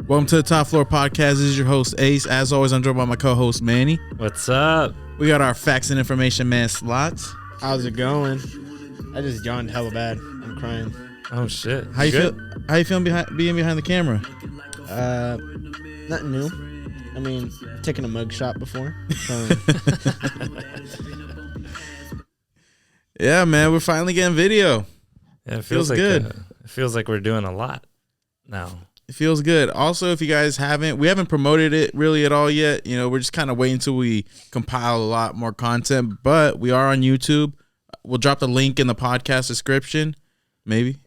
Welcome to the Top Floor Podcast. This is your host, Ace. As always, I'm joined by my co-host, Manny. What's up? We got our facts and information man slots. How's it going? I just yawned hella bad. I'm crying. Oh shit. How you feel? How you feeling being behind the camera? Nothing new. I mean, taking a mug shot before. So. Yeah, man, we're finally getting video. Yeah, it feels like good. It feels like we're doing a lot now. It feels good. Also, if you guys we haven't promoted it really at all yet. You know, we're just kind of waiting until we compile a lot more content. But we are on YouTube. We'll drop the link in the podcast description. Maybe.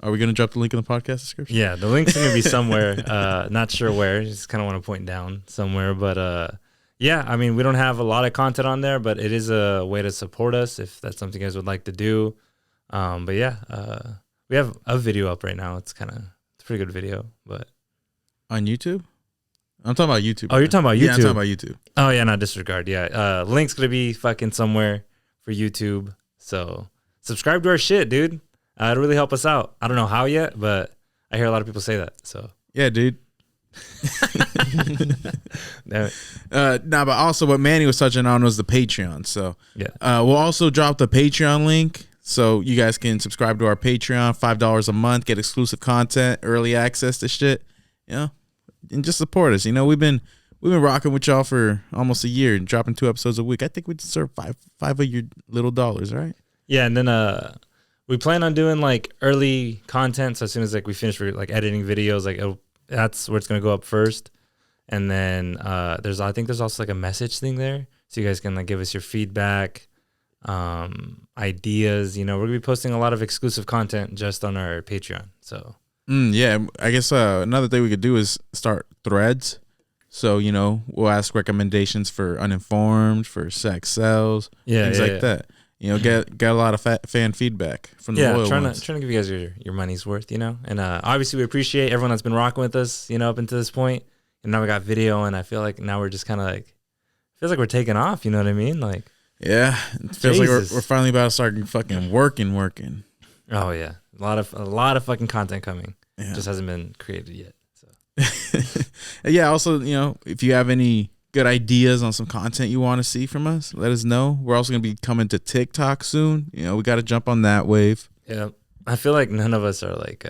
Are we going to drop the link in the podcast description? Yeah, the link's going to be somewhere. Not sure where. Just kind of want to point down somewhere. But yeah, I mean, we don't have a lot of content on there, but it is a way to support us if that's something you guys would like to do. But yeah, we have a video up right now. It's a pretty good video. But on YouTube? I'm talking about YouTube. Oh, you're talking about YouTube? Yeah, I'm talking about YouTube. Oh, yeah, not disregard. Yeah, link's going to be fucking somewhere for YouTube. So subscribe to our shit, dude. It'll really help us out. I don't know how yet, but I hear a lot of people say that. So yeah, dude. Damn it. But also what Manny was touching on was the Patreon. So Yeah. We'll also drop the Patreon link so you guys can subscribe to our Patreon, $5 a month, get exclusive content, early access to shit, you know, and just support us. You know, we've been rocking with y'all for almost a year and dropping 2 episodes a week. I think we deserve five of your little dollars, right? Yeah, and then we plan on doing like early content. So as soon as like we finish like editing videos, like that's where it's gonna go up first. And then I think there's also like a message thing there, so you guys can like give us your feedback, ideas. You know, we're gonna be posting a lot of exclusive content just on our Patreon. So yeah, I guess another thing we could do is start threads. So, you know, we'll ask recommendations for uninformed, for sex sells, things like that. You know, get a lot of fan feedback from the loyal ones. Trying to give you guys your money's worth, you know. And obviously we appreciate everyone that's been rocking with us, you know, up until this point. And now we got video, and I feel like now we're just kind of like, feels like we're taking off. You know what I mean? Like, yeah, it feels like we're finally about to start fucking working. Oh yeah, a lot of fucking content coming. Yeah. Just hasn't been created yet. So yeah. Also, you know, if you have any good ideas on some content you want to see from us, let us know. We're also gonna be coming to TikTok soon. You know, we got to jump on that wave. Yeah, I feel like none of us are like,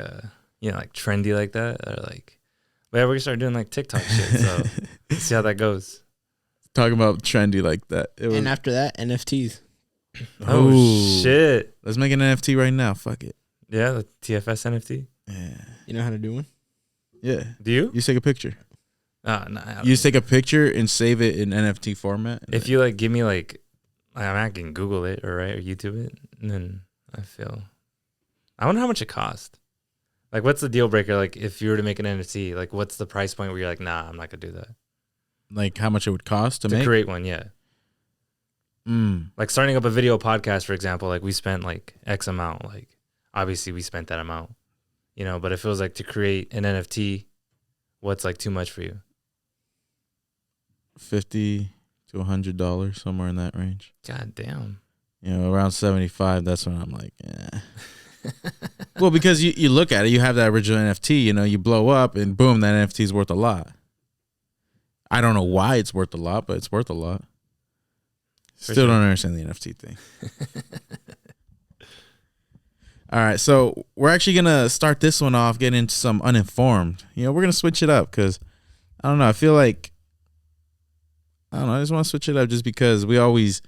you know, like trendy like that, or like, but yeah, we're gonna start doing like TikTok shit. So let's see how that goes. Talking about trendy like that. And after that, NFTs. Oh shit! Let's make an NFT right now. Fuck it. Yeah, the TFS NFT. Yeah. You know how to do one? Yeah. Do you? You take a picture. No. You just take a picture and save it in NFT format. If you like give me like, I can Google it or YouTube it, and then I wonder how much it cost. Like, what's the deal breaker? Like, if you were to make an NFT, like, what's the price point where you're like, nah, I'm not gonna do that. Like how much it would cost to make? Create one, yeah. Like starting up a video podcast, for example, like we spent like X amount. Like, obviously we spent that amount, you know. But it feels like to create an NFT, what's like too much for you? $50 to $100, somewhere in that range. God damn. You know, around 75. That's when I'm like, yeah. Well, because you look at it, you have that original NFT. You know, you blow up, and boom, that NFT is worth a lot. I don't know why it's worth a lot, but it's worth a lot. Still don't understand the NFT thing. All right, so we're actually gonna start this one off, getting into some uninformed. You know, we're gonna switch it up because I don't know. I feel like I just want to switch it up just because we always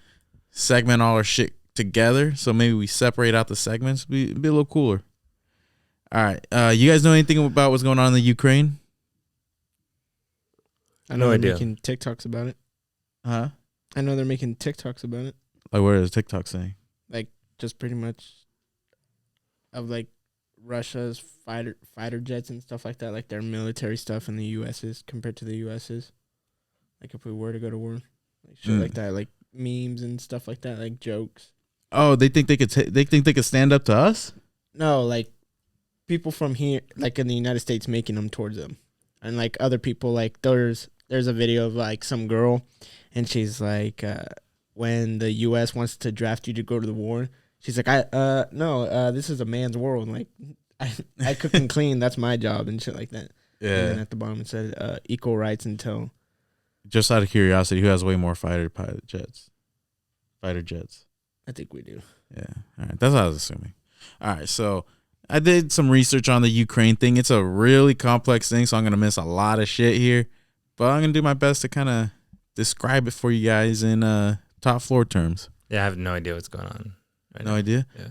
segment all our shit together. So maybe we separate out the segments. Be a little cooler. All right. You guys know anything about what's going on in the Ukraine? I know No they're idea. making TikToks about it. Huh? I know they're making TikToks about it. Like, what is TikTok saying? Like, just pretty much of like Russia's fighter jets and stuff like that. Like their military stuff in the U.S.'s compared to the U.S.'s. Like if we were to go to war, like shit like that, like memes and stuff like that, like jokes. Oh, they think they could stand up to us? No, like people from here, like in the United States, making them towards them, and like other people, like there's a video of like some girl, and she's like, when the U.S. wants to draft you to go to the war, she's like, no, this is a man's world. Like I cook and clean, that's my job and shit like that. And then Yeah. at the bottom it said equal rights until. Just out of curiosity, who has way more fighter jets? Fighter jets. I think we do. Yeah. All right. That's what I was assuming. All right. So I did some research on the Ukraine thing. It's a really complex thing, so I'm going to miss a lot of shit here. But I'm going to do my best to kind of describe it for you guys in top floor terms. Yeah, I have no idea what's going on. Right No now. idea? Yeah.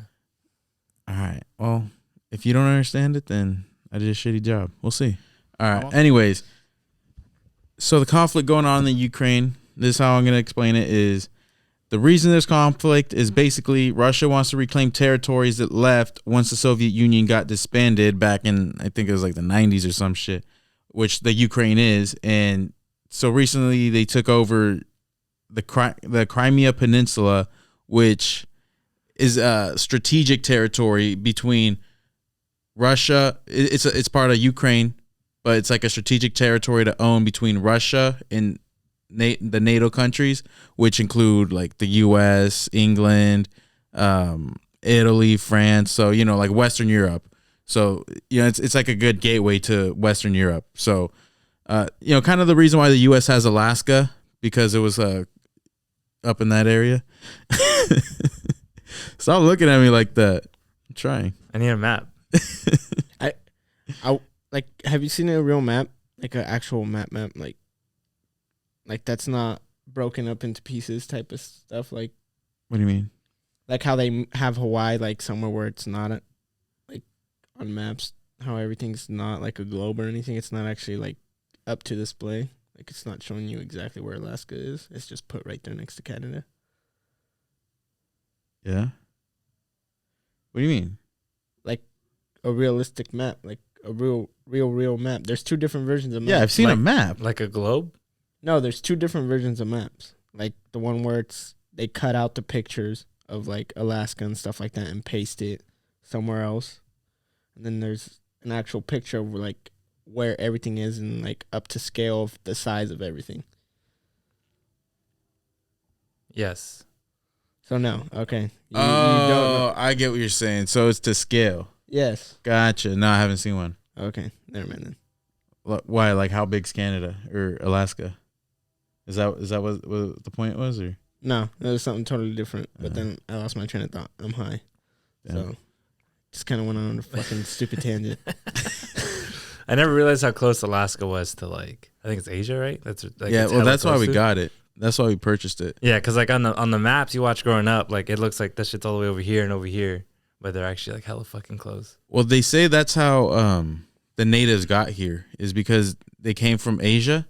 All right. Well, if you don't understand it, then I did a shitty job. We'll see. All right. Well. Anyways, so the conflict going on in the Ukraine, this is how I'm going to explain it, is the reason there's conflict is basically Russia wants to reclaim territories that left once the Soviet Union got disbanded back in, I think it was like the 90s or some shit, which the Ukraine is. And so recently they took over the Crimea Peninsula, which is a strategic territory between Russia. It's part of Ukraine, but it's like a strategic territory to own between Russia and the NATO countries, which include like the U.S., England, Italy, France. So, you know, like Western Europe. So, you know, it's like a good gateway to Western Europe. So, you know, kind of the reason why the U.S. has Alaska, because it was up in that area. Stop looking at me like that. I'm trying. I need a map. Like, have you seen a real map? Like an actual map, like that's not broken up into pieces type of stuff. Like What do you mean? like how they have Hawaii, like somewhere where it's not like on maps, how everything's not like a globe or anything. It's not actually like up to display. Like it's not showing you exactly where Alaska is. It's just put right there next to Canada. Yeah. What do you mean? Like a realistic map, like a real map. There's two different versions of maps. Yeah, I've seen a Like- map. Like a globe? No, there's two different versions of maps. Like the one where they cut out the pictures of like Alaska and stuff like that and paste it somewhere else. And then there's an actual picture of like where everything is and like up to scale of the size of everything. Yes. So no, okay. You don't know. I get what you're saying. So it's to scale. Yes. Gotcha. No, I haven't seen one. Okay. Never mind then. Why? Like, how big's Canada or Alaska? Is that what the point was? Or No, that was something totally different. But Uh-huh. then I lost my train of thought. I'm high. Damn. So just kind of went on a fucking stupid tangent. I never realized how close Alaska was to like, I think it's Asia, right? That's like, yeah, it's well, hella that's why close we to. got it. That's why we purchased it. Yeah, because like on the maps you watch growing up, like it looks like that shit's all the way over here and over here, but they're actually like hella fucking close. Well, they say that's how the natives got here, is because they came from Asia.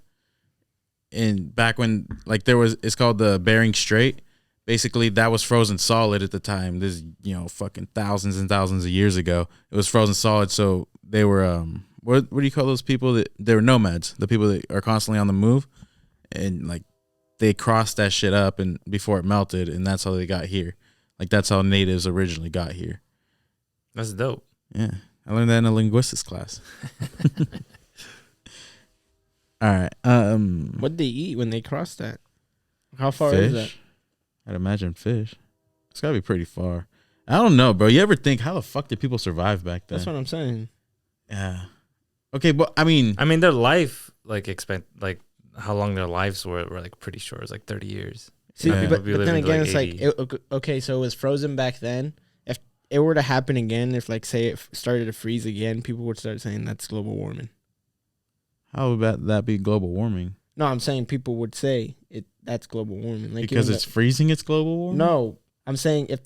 And back when like it's called the Bering Strait. Basically, that was frozen solid at the time. This, you know, fucking thousands and thousands of years ago. It was frozen solid, so they were what do you call those people that they were nomads? The people that are constantly on the move, and like they crossed that shit up and before it melted, and that's how they got here. Like that's how natives originally got here. That's dope. Yeah, I learned that in a linguistics class. All right. What did they eat when they crossed that? How far fish? is that? I'd imagine fish. It's gotta be pretty far. I don't know, bro. You ever think how the fuck did people survive back then? That's what I'm saying. Yeah. Okay, but I mean, Their life like how long their lives were like pretty short. It was like 30 years. See, Yeah. but We'll be then living to, again, like, it's like 80. okay, so it was frozen back then. If it were to happen again, if like say it started to freeze again, people would start saying that's global warming. how would that be global warming? No, I'm saying people would say that's global warming, like Because even it's freezing, it's global warming? no. I'm saying if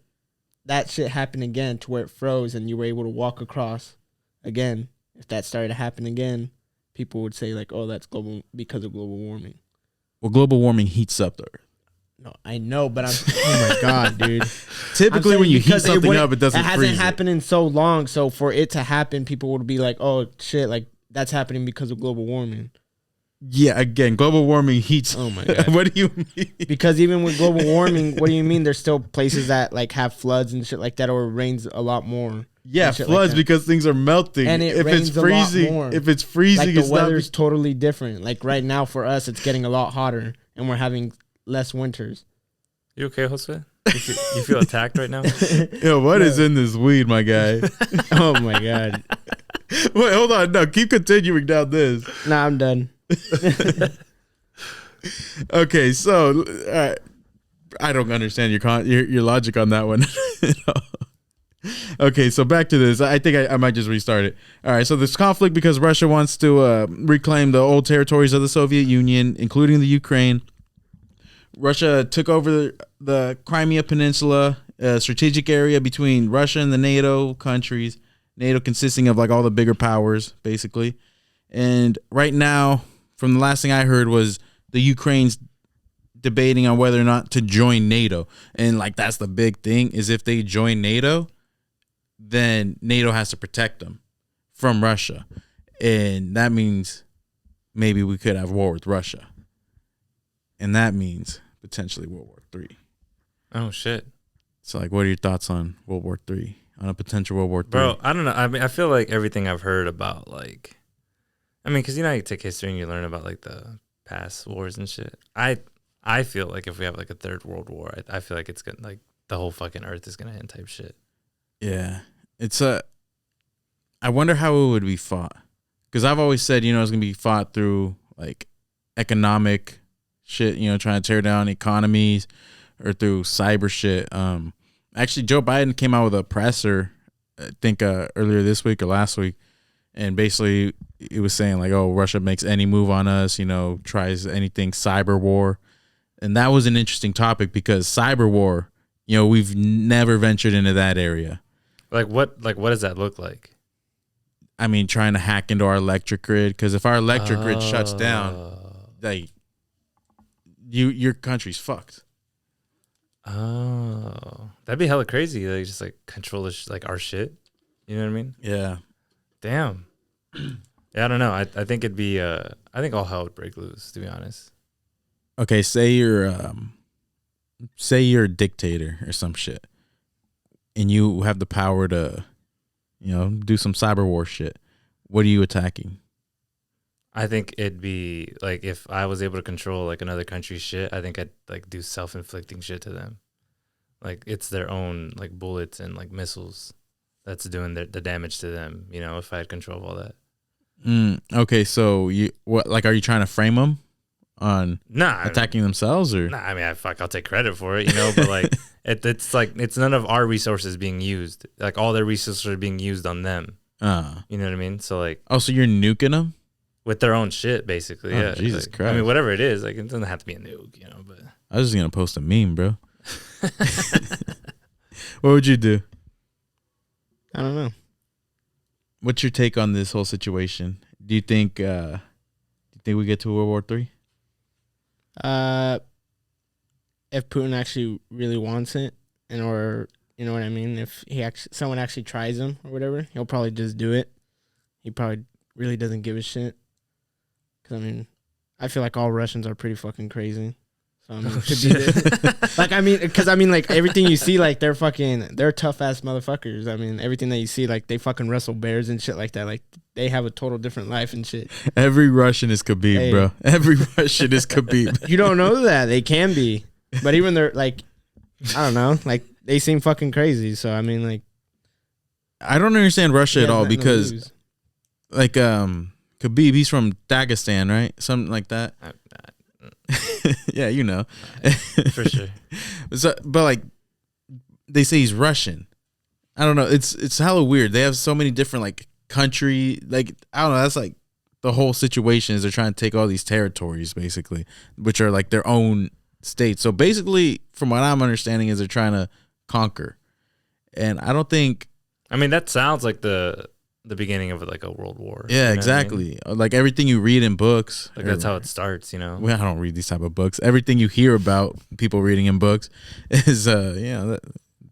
that shit happened again to where it froze and you were able to walk across again, if that started to happen again, people would say like, oh, that's global because of global warming. Well, global warming heats up the earth. No, I know, but I'm. Oh my god, dude! Typically, I'm when you saying heat because something up, it doesn't It hasn't freeze. happened in so long, so for it to happen, people would be like, "Oh shit!" Like that's happening because of global warming. Yeah, again, global warming heats. Oh my god! What do you mean? Because even with global warming, what do you mean? There's still places that like have floods and shit like that, or it rains a lot more. Yeah, and shit like floods that. because things are melting. And it if it's rains a lot freezing, more. if it's freezing, Like the it's not. weather's totally different. Like right now for us, it's getting a lot hotter, and we're having less winters. You okay, Jose? You feel attacked right now? Yo, what is in this weed, my guy? Oh my god! Wait, hold on. No, keep continuing down this. Nah, I'm done. Okay, so I don't understand your logic on that one. Okay, so back to this. I think I might just restart it. All right, so this conflict because Russia wants to reclaim the old territories of the Soviet Union, including the Ukraine. Russia took over the Crimea Peninsula, a strategic area between Russia and the NATO countries. NATO consisting of like all the bigger powers, basically. And right now, from the last thing I heard was the Ukraine's debating on whether or not to join NATO. And like that's the big thing is if they join NATO, then NATO has to protect them from Russia. And that means maybe we could have war with Russia. And that means potentially World War III. Oh, shit. So, like, what are your thoughts on World War III? On a potential World War III? Bro, I don't know. I mean, I feel like everything I've heard about, like, I mean, because, you know, you take history and you learn about, like, the past wars and shit. I feel like if we have, like, a third world war, I feel like it's going to, like, the whole fucking earth is going to end type shit. Yeah. I wonder how it would be fought. Because I've always said, you know, it's going to be fought through, like, economic shit, you know, trying to tear down economies or through cyber shit. Actually, Joe Biden came out with a presser, I think earlier this week or last week, and basically it was saying like, oh, Russia makes any move on us, you know, tries anything cyber war. And that was an interesting topic because cyber war, you know, we've never ventured into that area. What does that look like? I mean, trying to hack into our electric grid, because if our electric grid shuts down, like your country's fucked. Oh, that'd be hella crazy. Like just like control this, like our shit. You know what I mean? Yeah. Damn. Yeah, I don't know. I think it'd be. I think all hell would break loose. To be honest. Okay, say you're a dictator or some shit, and you have the power to, you know, do some cyber war shit. What are you attacking? I think it'd be like if I was able to control like another country's shit, I think I'd like do self-inflicting shit to them. Like it's their own like bullets and like missiles that's doing the damage to them, you know, if I had control of all that. Okay, so are you trying to frame them on attacking themselves or? Nah, I mean, I'll take credit for it, you know, but like it's like it's none of our resources being used. Like all their resources are being used on them. You know what I mean? So like, oh, so you're nuking them? With their own shit, basically. Yeah. Jesus like, Christ. I mean, whatever it is, like it doesn't have to be a nuke, you know. But I was just gonna post a meme, bro. What would you do? I don't know. What's your take on this whole situation? Do you think we get to World War III? If Putin actually really wants it, or you know what I mean, if someone actually tries him or whatever, he'll probably just do it. He probably really doesn't give a shit. Cause I mean, I feel like all Russians are pretty fucking crazy. So I mean, like everything you see, like they're tough ass motherfuckers. I mean, everything that you see, like they fucking wrestle bears and shit like that. Like they have a total different life and shit. Every Russian is Khabib, bro. Every Russian is Khabib. You don't know that they can be, but even they're like, I don't know, like they seem fucking crazy. So I mean, like, I don't understand Russia at all because, like, Khabib, he's from Dagestan, right? Something like that. Yeah, you know. For sure. But like, they say he's Russian. I don't know. It's hella weird. They have so many different like country. Like I don't know. That's like the whole situation is they're trying to take all these territories basically, which are like their own states. So basically, from what I'm understanding, is they're trying to conquer. And I don't think. I mean, that sounds like the beginning of like a world war. Yeah, you know exactly. I mean? Like everything you read in books. Like that's how it starts, you know? Well, I don't read these type of books. Everything you hear about people reading in books is,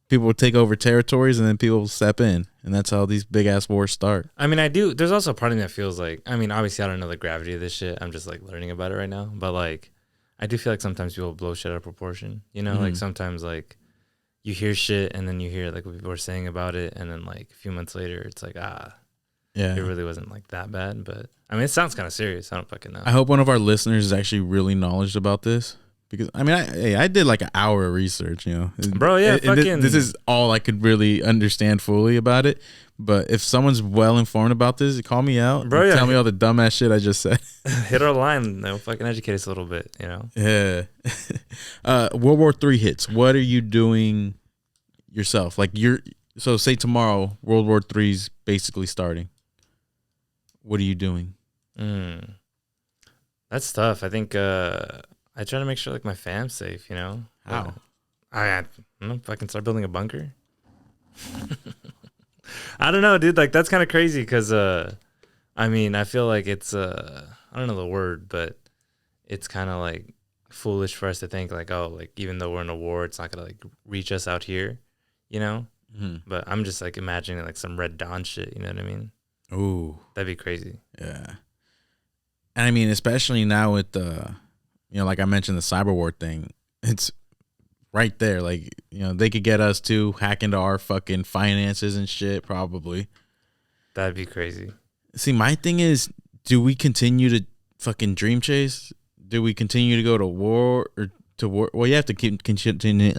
people will take over territories and then people will step in. And that's how these big ass wars start. I mean, there's also a part of me that feels like, I mean, obviously I don't know the gravity of this shit. I'm just like learning about it right now. But like, I do feel like sometimes people blow shit out of proportion. You know, like sometimes like you hear shit and then you hear like what people are saying about it. And then like a few months later, it's like, yeah, it really wasn't like that bad. But I mean, it sounds kind of serious. I don't fucking know. I hope one of our listeners is actually really knowledgeable about this because I mean, I did like an hour of research, you know, Bro, yeah, this is all I could really understand fully about it. But if someone's well informed about this, call me out, Bro, and yeah. tell me all the dumbass shit I just said. hit our line. They'll fucking educate us a little bit, you know. Yeah. World War III hits. What are you doing yourself? Like so say tomorrow World War III's basically starting. What are you doing? That's tough. I think I try to make sure like my fam's safe, you know. How? I don't know if I can start building a bunker. I don't know, dude. Like that's kind of crazy because I mean, I feel like it's I don't know the word, but it's kind of like foolish for us to think like, oh, like even though we're in a war, it's not gonna like reach us out here, you know. Mm-hmm. But I'm just like imagining like some Red Dawn shit. You know what I mean? Ooh, that'd be crazy. Yeah. And I mean, especially now with the, you know, like I mentioned, the cyber war thing, it's right there. Like, you know, they could get us to hack into our fucking finances and shit, probably. That'd be crazy. See, my thing is, do we continue to fucking dream chase? Do we continue to go to war or to work? Well, you have to continue.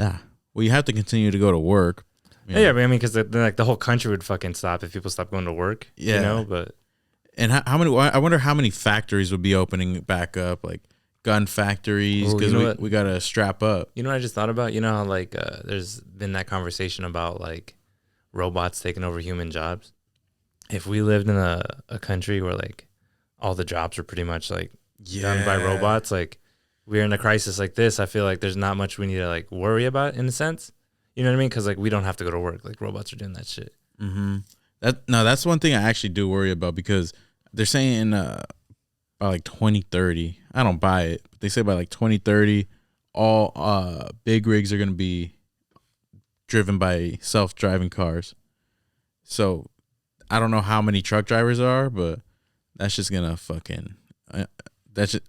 Well, you have to continue to go to work. Yeah, I mean, because like the whole country would fucking stop if people stopped going to work. Yeah, you know. But and how many? I wonder how many factories would be opening back up, like gun factories, because we gotta strap up. You know what I just thought about? You know how like there's been that conversation about like robots taking over human jobs. If we lived in a country where like all the jobs were pretty much like done by robots, like we're in a crisis like this, I feel like there's not much we need to like worry about in a sense. You know what I mean? Because like we don't have to go to work. Like robots are doing that shit. Mm-hmm. That's one thing I actually do worry about, because they're saying by like 2030. I don't buy it, but they say by like 2030, all big rigs are gonna be driven by self-driving cars. So I don't know how many truck drivers there are, but that's just gonna fucking a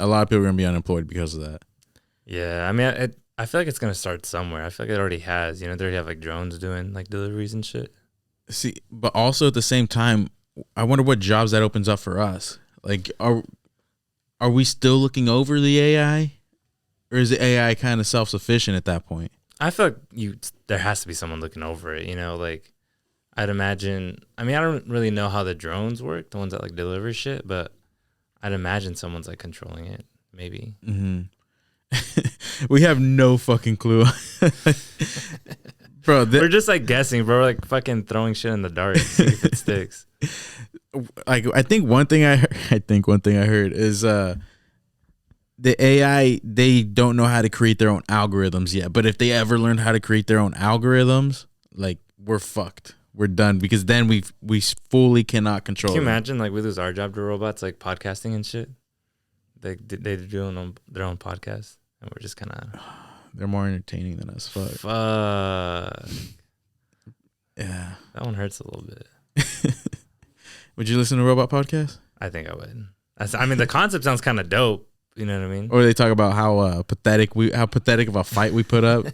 lot of people are gonna be unemployed because of that. Yeah, I mean, I feel like it's gonna start somewhere. I feel like it already has. You know, they already have like drones doing like deliveries and shit. See, but also at the same time, I wonder what jobs that opens up for us. Like, are we still looking over the AI, or is the AI kind of self-sufficient at that point? I feel like there has to be someone looking over it. You know, like I'd imagine. I mean, I don't really know how the drones work, the ones that like deliver shit, but I'd imagine someone's like controlling it. Maybe. Mm-hmm. We have no fucking clue. Bro, we're just like guessing, bro. We're like fucking throwing shit in the dark, see if it sticks. Like, I think one thing I heard is the AI, they don't know how to create their own algorithms yet. But if they ever learn how to create their own algorithms, like, we're fucked. We're done, because then we fully cannot control. Can you imagine like we lose our job to robots, like podcasting and shit? They're doing their own podcast, and we're just kind of. They're more entertaining than us. Fuck. Yeah. That one hurts a little bit. Would you listen to Robot Podcast? I think I would. I mean, the concept sounds kind of dope. You know what I mean? Or they talk about how pathetic of a fight we put up.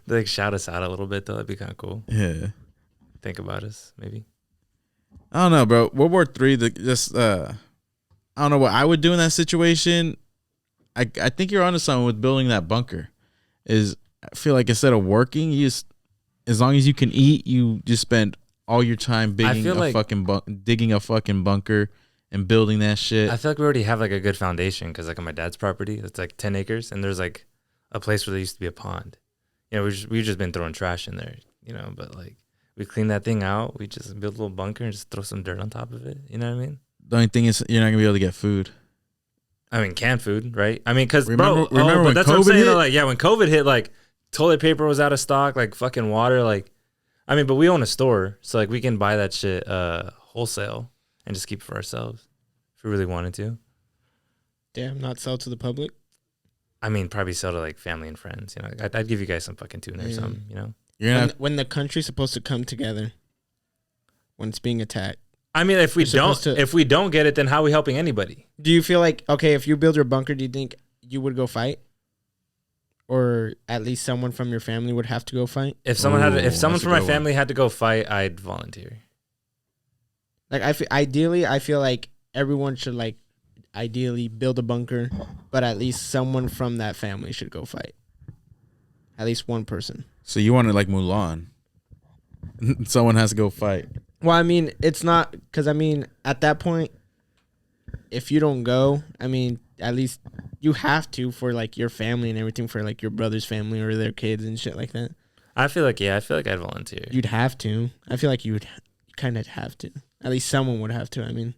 They like shout us out a little bit though. That'd be kind of cool. Yeah. Think about us, maybe. I don't know, bro. World War III. I don't know what I would do in that situation. I think you're onto something with building that bunker. I feel like instead of working, as long as you can eat, you just spend all your time digging a fucking bunker and building that shit. I feel like we already have like a good foundation, because like on my dad's property, it's like 10 acres, and there's like a place where there used to be a pond. You know, we've just been throwing trash in there, you know, but like we clean that thing out. We just build a little bunker and just throw some dirt on top of it. You know what I mean? The only thing is, you're not gonna be able to get food. I mean, canned food, right? I mean, because remember but when that's COVID what I'm saying. hit? Like, yeah, when COVID hit, like toilet paper was out of stock, like fucking water, like. I mean, but we own a store, so like we can buy that shit wholesale and just keep it for ourselves if we really wanted to. Damn, not sell to the public. I mean, probably sell to like family and friends. You know, like, I'd give you guys some fucking tuna or something. You know, when the country's supposed to come together when it's being attacked. I mean, if we don't get it, then how are we helping anybody? Do you feel like, okay, if you build your bunker, do you think you would go fight? Or at least someone from your family would have to go fight? If someone from my family had to go fight, I'd volunteer. Like ideally, I feel like everyone should like ideally build a bunker, but at least someone from that family should go fight. At least one person. So you want it like Mulan? Someone has to go fight. Well, I mean, it's not because I mean, at that point, if you don't go, I mean, at least you have to for like your family and everything, for like your brother's family or their kids and shit like that. I feel like I'd volunteer. You'd have to. I feel like you would kind of have to. At least someone would have to. I mean,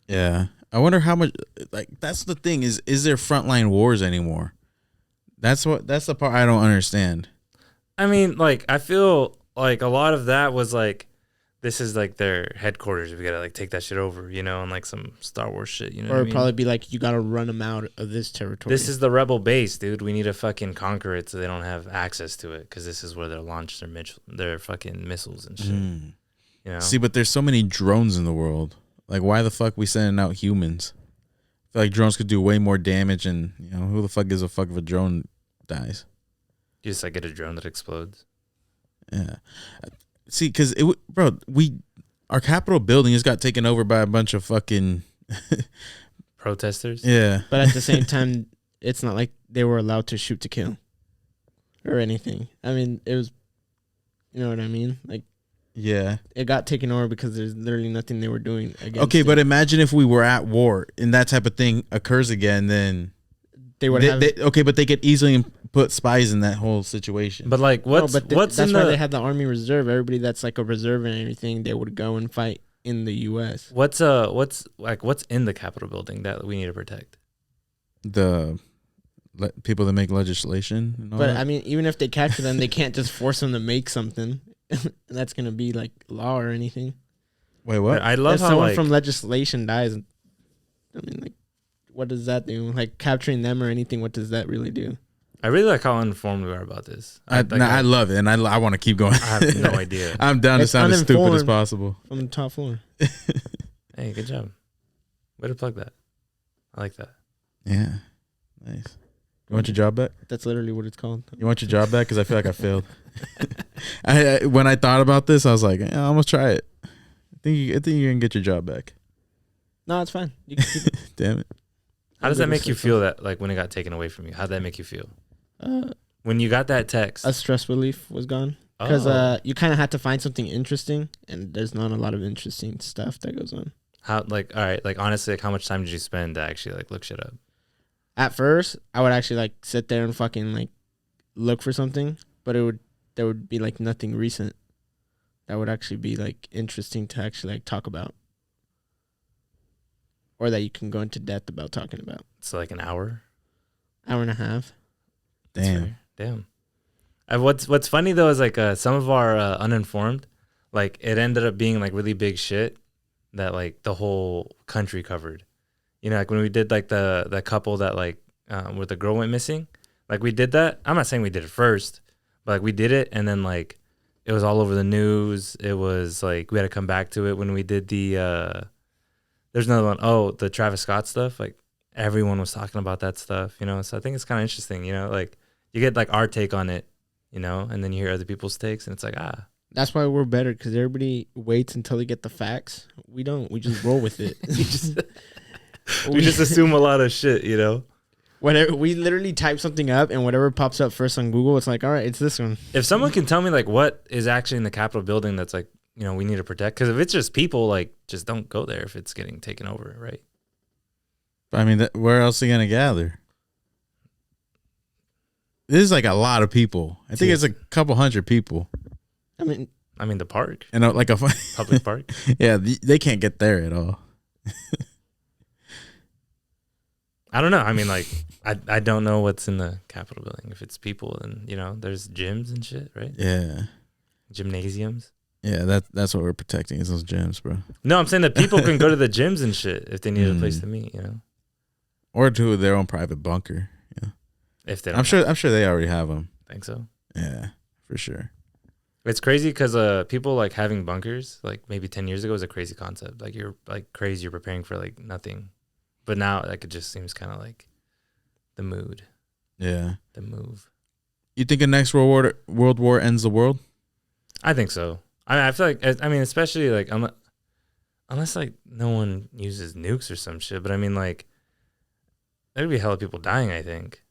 Yeah, I wonder how much. Like that's the thing is there frontline wars anymore? That's the part I don't understand. I mean, like I feel like a lot of that was like, this is like their headquarters. We gotta like take that shit over, you know, and like some Star Wars shit, you know. or what I it'd mean? probably be like you gotta run them out of this territory. This is the rebel base, dude. We need to fucking conquer it so they don't have access to it, because this is where they launch their fucking missiles and shit. Mm. You know. See, but there's so many drones in the world. Like, why the fuck we sending out humans? I feel like drones could do way more damage, and you know who the fuck gives a fuck if a drone dies? You just like get a drone that explodes. Yeah. See, because our Capitol building just got taken over by a bunch of fucking Protesters. yeah. But at the same time, it's not like they were allowed to shoot to kill or anything. I mean, it was, you know what I mean? Like, Yeah. it got taken over because there's literally nothing they were doing against Okay, it. but imagine if we were at war and that type of thing occurs again, then They would have. okay, but they could easily put spies in that whole situation. But like, what's that's in why the they had the Army Reserve. Everybody that's like a reserve and everything, they would go and fight in the U.S. what's in the Capitol building that we need to protect? the people that make legislation and all But that? I mean, even if they capture them, they can't just force them to make something. That's gonna be like law or anything. Wait, what? I love If how someone like, from legislation dies, I mean, like, what does that do? Like capturing them or anything, what does that really do? I really like how uninformed we are about this. I love it, and I want to keep going. I have no idea. I'm down to It's sound as stupid as uninformed. possible. From the top floor. Hey, good job. Way to plug that. I like that. Yeah, nice. You want your job back? That's literally what it's called. You want your job back? Because I feel like I failed. When I thought about this, I was like, yeah, I'm gonna try it. I think you can get your job back. No, it's fine. You can keep it. Damn it. How does that make you feel that like when it got taken away from you? How'd that make you feel? When you got that text? A stress relief was gone. Because Oh. you kind of had to find something interesting, and there's not a lot of interesting stuff that goes on. How, like, all right, like honestly, like how much time did you spend to actually like look shit up? At first, I would actually like sit there and fucking like look for something, but there would be like nothing recent that would actually be like interesting to actually like talk about, or that you can go into depth about talking about. So like an hour. Hour and a half. That's Damn. fair. Damn. What's funny though is like some of our uninformed, like it ended up being like really big shit that like the whole country covered. You know, like when we did like the couple that like where the girl went missing, like we did that. I'm not saying we did it first, but like we did it, and then like it was all over the news. It was like we had to come back to it when we did the. There's another one. Oh, the Travis Scott stuff. Like everyone was talking about that stuff. You know, so I think it's kind of interesting. You know, like you get like our take on it. You know, and then you hear other people's takes, and it's like That's why we're better, because everybody waits until they get the facts. We don't. We just roll with it. we just assume a lot of shit. You know. Whatever, we literally type something up, and whatever pops up first on Google, it's like, all right, it's this one. If someone can tell me like what is actually in the Capitol building that's like, you know, we need to protect, because if it's just people, like just don't go there if it's getting taken over, right? I mean, where else are you gonna gather? This is like a lot of people. I think it's a couple hundred people, I mean, the park, and like a public park. yeah, they can't get there at all. I don't know. I mean, like I don't know what's in the Capitol building. If it's people, and you know, there's gyms and shit, right? Yeah, Gymnasiums. yeah. That's what we're protecting is those gyms, bro. No, I'm saying that people can go to the gyms and shit if they need a place to meet. You know, Or to their own private bunker. Yeah, if they don't. I'm sure they already have them. think so. Yeah, for sure. It's crazy because people like having bunkers like maybe 10 years ago was a crazy concept. Like you're like crazy, you're preparing for like nothing, but now like it just seems kind of like the mood, Yeah. the move. You think a next world war ends the world? I think so. I feel like, I mean, especially like unless like no one uses nukes or some shit. But I mean, like, there'd be hella people dying, I think.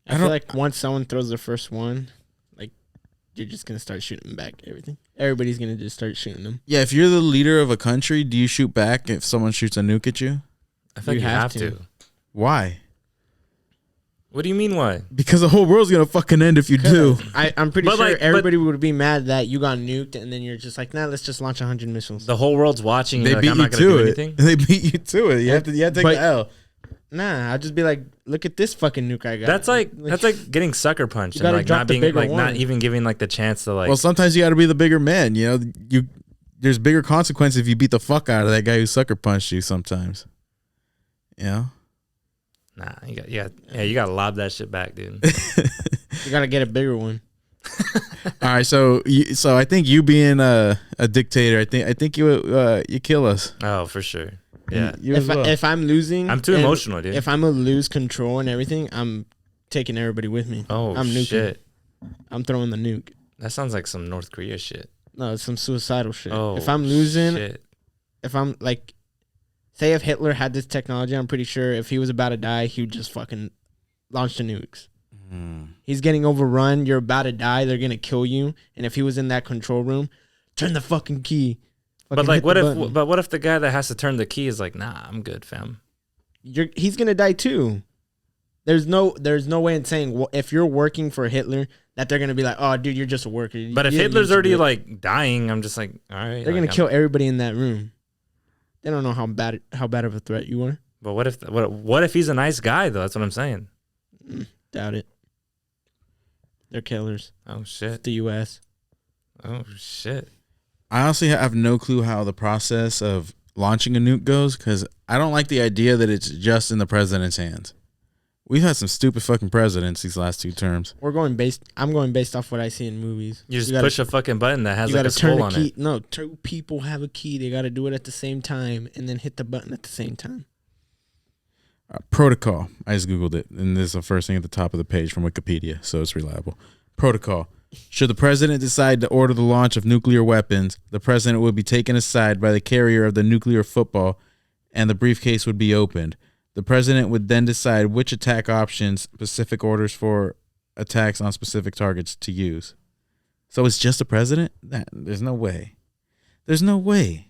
I feel like once someone throws their first one, like you're just gonna start shooting back everything. Everybody's gonna just start shooting them. Yeah, if you're the leader of a country, do you shoot back if someone shoots a nuke at you? I feel like you have to. Why? What do you mean why? Because the whole world's gonna fucking end if you do. I'm pretty But, sure like, everybody would be mad that you got nuked, and then you're just like, nah, let's just launch 100 missiles. The whole world's watching. They You're beat like, I'm you not gonna do to it. anything. They beat you to it. You have to take But- the L. Nah, I'd just be like, look at this fucking nuke I got. That's like getting sucker punched You and gotta like drop not the being bigger like not one. even giving like the chance to like. Well, sometimes you got to be the bigger man. You know, there's bigger consequences if you beat the fuck out of that guy who sucker punched you. Sometimes, you know. Nah, you gotta lob that shit back, dude. You gotta get a bigger one. All right, so I think you being a dictator, I think you kill us. Oh, for sure. Yeah, You as well. If I'm losing, I'm too and emotional, dude. If I'm gonna lose control and everything, I'm taking everybody with me. Oh I'm nuking. shit, I'm throwing the nuke. that sounds like some North Korea shit. No, it's some suicidal shit. Oh, if I'm losing, shit. if I'm like, say if Hitler had this technology, I'm pretty sure if he was about to die, he would just fucking launch the nukes. He's getting overrun. You're about to die. They're gonna kill you. And if he was in that control room, turn the fucking key. But like, what if the guy that has to turn the key is like, nah, I'm good, fam. He's gonna die too. There's no way in saying, well, if you're working for Hitler, that they're gonna be like, oh, dude, you're just a worker. But if You didn't Hitler's need to already do it. like dying, I'm just like, all right. They're like, gonna kill everybody in that room. They don't know how bad of a threat you are. But what if he's a nice guy though? That's what I'm saying. Doubt it. They're killers. Oh shit. The U.S. Oh shit. I honestly have no clue how the process of launching a nuke goes because I don't like the idea that it's just in the president's hands. We've had some stupid fucking presidents these last 2 terms. I'm going based off what I see in movies. You just gotta- push a fucking button that has You like gotta a turn skull the on key. it. No, 2 people have a key. They gotta do it at the same time and then hit the button at the same time. Protocol. I just Googled it, and this is the first thing at the top of the page from Wikipedia, so it's reliable. Protocol. Should the president decide to order the launch of nuclear weapons, the president would be taken aside by the carrier of the nuclear football, and the briefcase would be opened. The president would then decide which attack options, specific orders for attacks on specific targets to use. So it's just the president? There's no way. There's no way.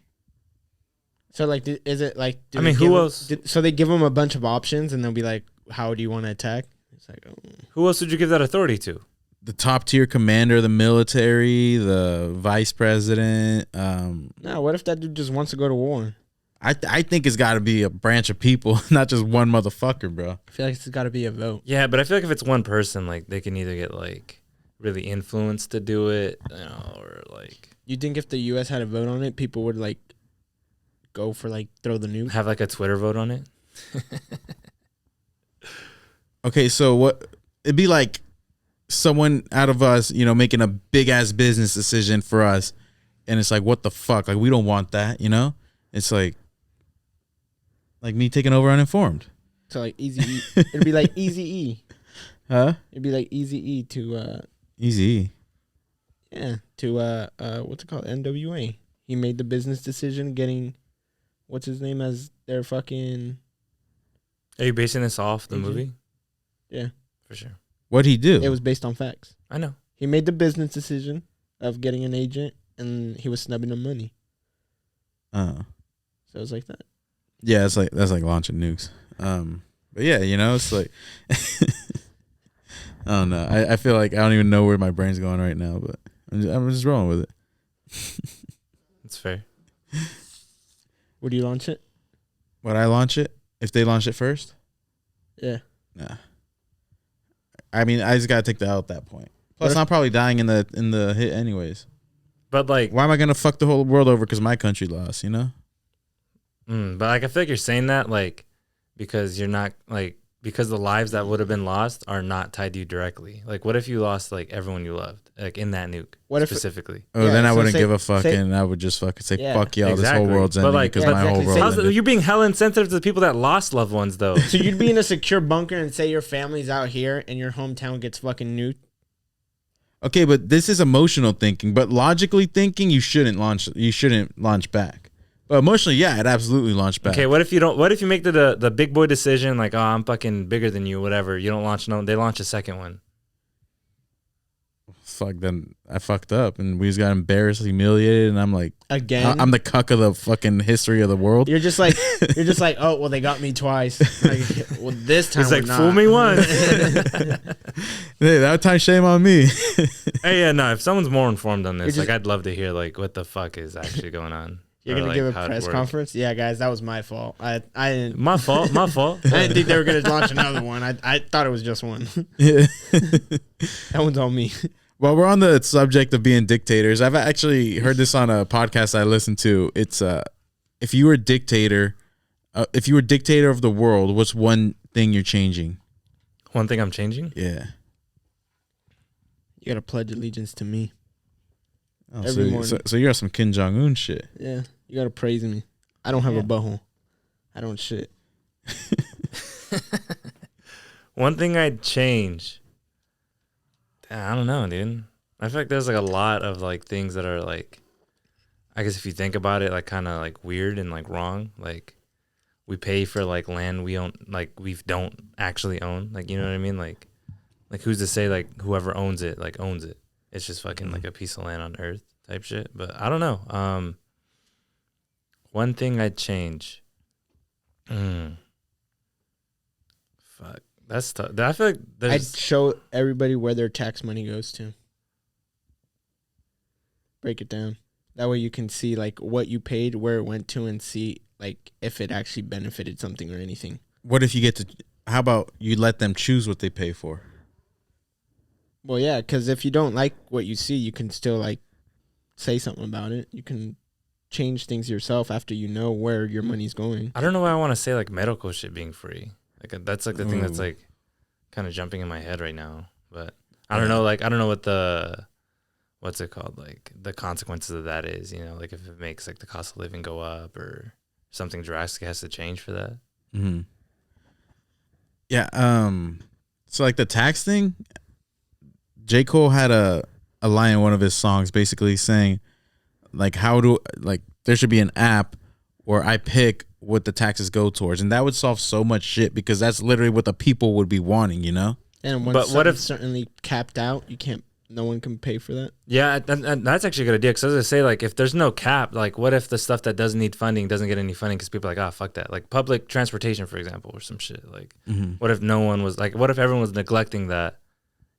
So like, is it like? I mean, who else? So they give them a bunch of options, and they'll be like, "How do you want to attack?" It's like, oh. Who else would you give that authority to? The top tier commander of the military, the vice president. Nah, what if that dude just wants to go to war? I think it's got to be a branch of people, not just one motherfucker, bro. I feel like it's got to be a vote. Yeah, but I feel like if it's one person, like they can either get like really influenced to do it, you know, or like You think if the U.S. had a vote on it, people would like go for like throw the nuke? have like a Twitter vote on it. Okay, so what? It'd be like someone out of us, making a big ass business decision for us, and it's like, what the fuck? Like, we don't want that, It's like me taking over uninformed. So like Easy E, it'd be like Easy E. Huh? It'd be like Easy E to Easy. what's it called? NWA. He made the business decision getting what's his name as their fucking Are you basing this off the Agent? movie? Yeah. For sure. What'd he do? It was based on facts. I know. He made the business decision of getting an agent, and he was snubbing them money. So it was like that. Yeah, that's like launching nukes. But yeah, it's like I don't know. I feel like I don't even know where my brain's going right now, but I'm just rolling with it. It's fair. Would you launch it? Would I launch it if they launch it first? Yeah. Nah. I mean, I just gotta take the L at that point. Plus, What if- I'm probably dying in the hit anyways. But like, Why am I gonna fuck the whole world over because my country lost? but like, I feel like you're saying that like because you're not like because the lives that would have been lost are not tied to you directly. Like, what if you lost like everyone you loved, like in that nuke What if- specifically? Oh, Yeah, then I so wouldn't say- give a fuck, say- and I would just fucking say, Yeah. fuck y'all, this Exactly. whole world's But ending like- because yeah, my whole exactly. world How's ended. You're being hella insensitive to the people that lost loved ones, though. So you'd be in a secure bunker and say your family's out here and your hometown gets fucking nuked. Okay, but this is emotional thinking. But logically thinking, you shouldn't launch back. But emotionally, yeah, it absolutely launched back. Okay, what if you don't? What if you make the big boy decision, like, oh, I'm fucking bigger than you, whatever. You don't launch no. They launch a second one. Fuck, then I fucked up, and we just got embarrassed, humiliated, and I'm like, Again, I'm the cuck of the fucking history of the world. you're just like, oh well, they got me twice. Like, well, this time It's we're like, not. fool me once. Hey, that time, shame on me. Hey, yeah, no. If someone's more informed on this, You're just- like, I'd love to hear like what the fuck is actually going on. You're Or, gonna like, give a how it press works. conference? Yeah, guys, that was my fault. I didn't. My fault. My fault. I didn't think they were gonna launch another one. I thought it was just one. Yeah. That one's on me. Well, we're on the subject of being dictators. I've actually heard this on a podcast I listened to. It's if you were dictator of the world, what's one thing you're changing? One thing I'm changing. Yeah. You gotta pledge allegiance to me. Oh, Every so, morning. so you're on some Kim Jong Un shit. Yeah, you gotta praise me. I don't have Yeah. a butthole. I don't shit. One thing I'd change. I don't know, dude. I feel like there's like a lot of like things that are like, I guess if you think about it, like kind of like weird and like wrong. Like we pay for like land we own, like we don't actually own. Like, you know what I mean? Like who's to say like whoever owns it, like owns it? It's just fucking like a piece of land on earth type shit. But I don't know. One thing I'd change. Fuck. That's tough. I feel like I'd there's. show everybody where their tax money goes to. Break it down. That way you can see like what you paid, where it went to, and see like if it actually benefited something or anything. What if you get to? How about you let them choose what they pay for? Well, yeah, because if you don't like what you see, you can still like say something about it. You can change things yourself after you know where your money's going. I don't know why I want to say like medical shit being free. Like that's like the thing that's Ooh. like kind of jumping in my head right now. But I don't know. Like I don't know what what's it called? Like the consequences of that is. You know, like if it makes like the cost of living go up or something drastic has to change for that. Mm-hmm. Yeah. So like the tax thing, J. Cole had a line in one of his songs basically saying, like, there should be an app where I pick what the taxes go towards, and that would solve so much shit because that's literally what the people would be wanting, you know? And when But what if- certainly capped out, you can't. No one can pay for that. Yeah, and that's actually a good idea. Because I was gonna say, like, if there's no cap, like, what if the stuff that doesn't need funding doesn't get any funding because people are like, ah, fuck that. Like public transportation, for example, or some shit. Like, what if no one was like, what if everyone was neglecting that,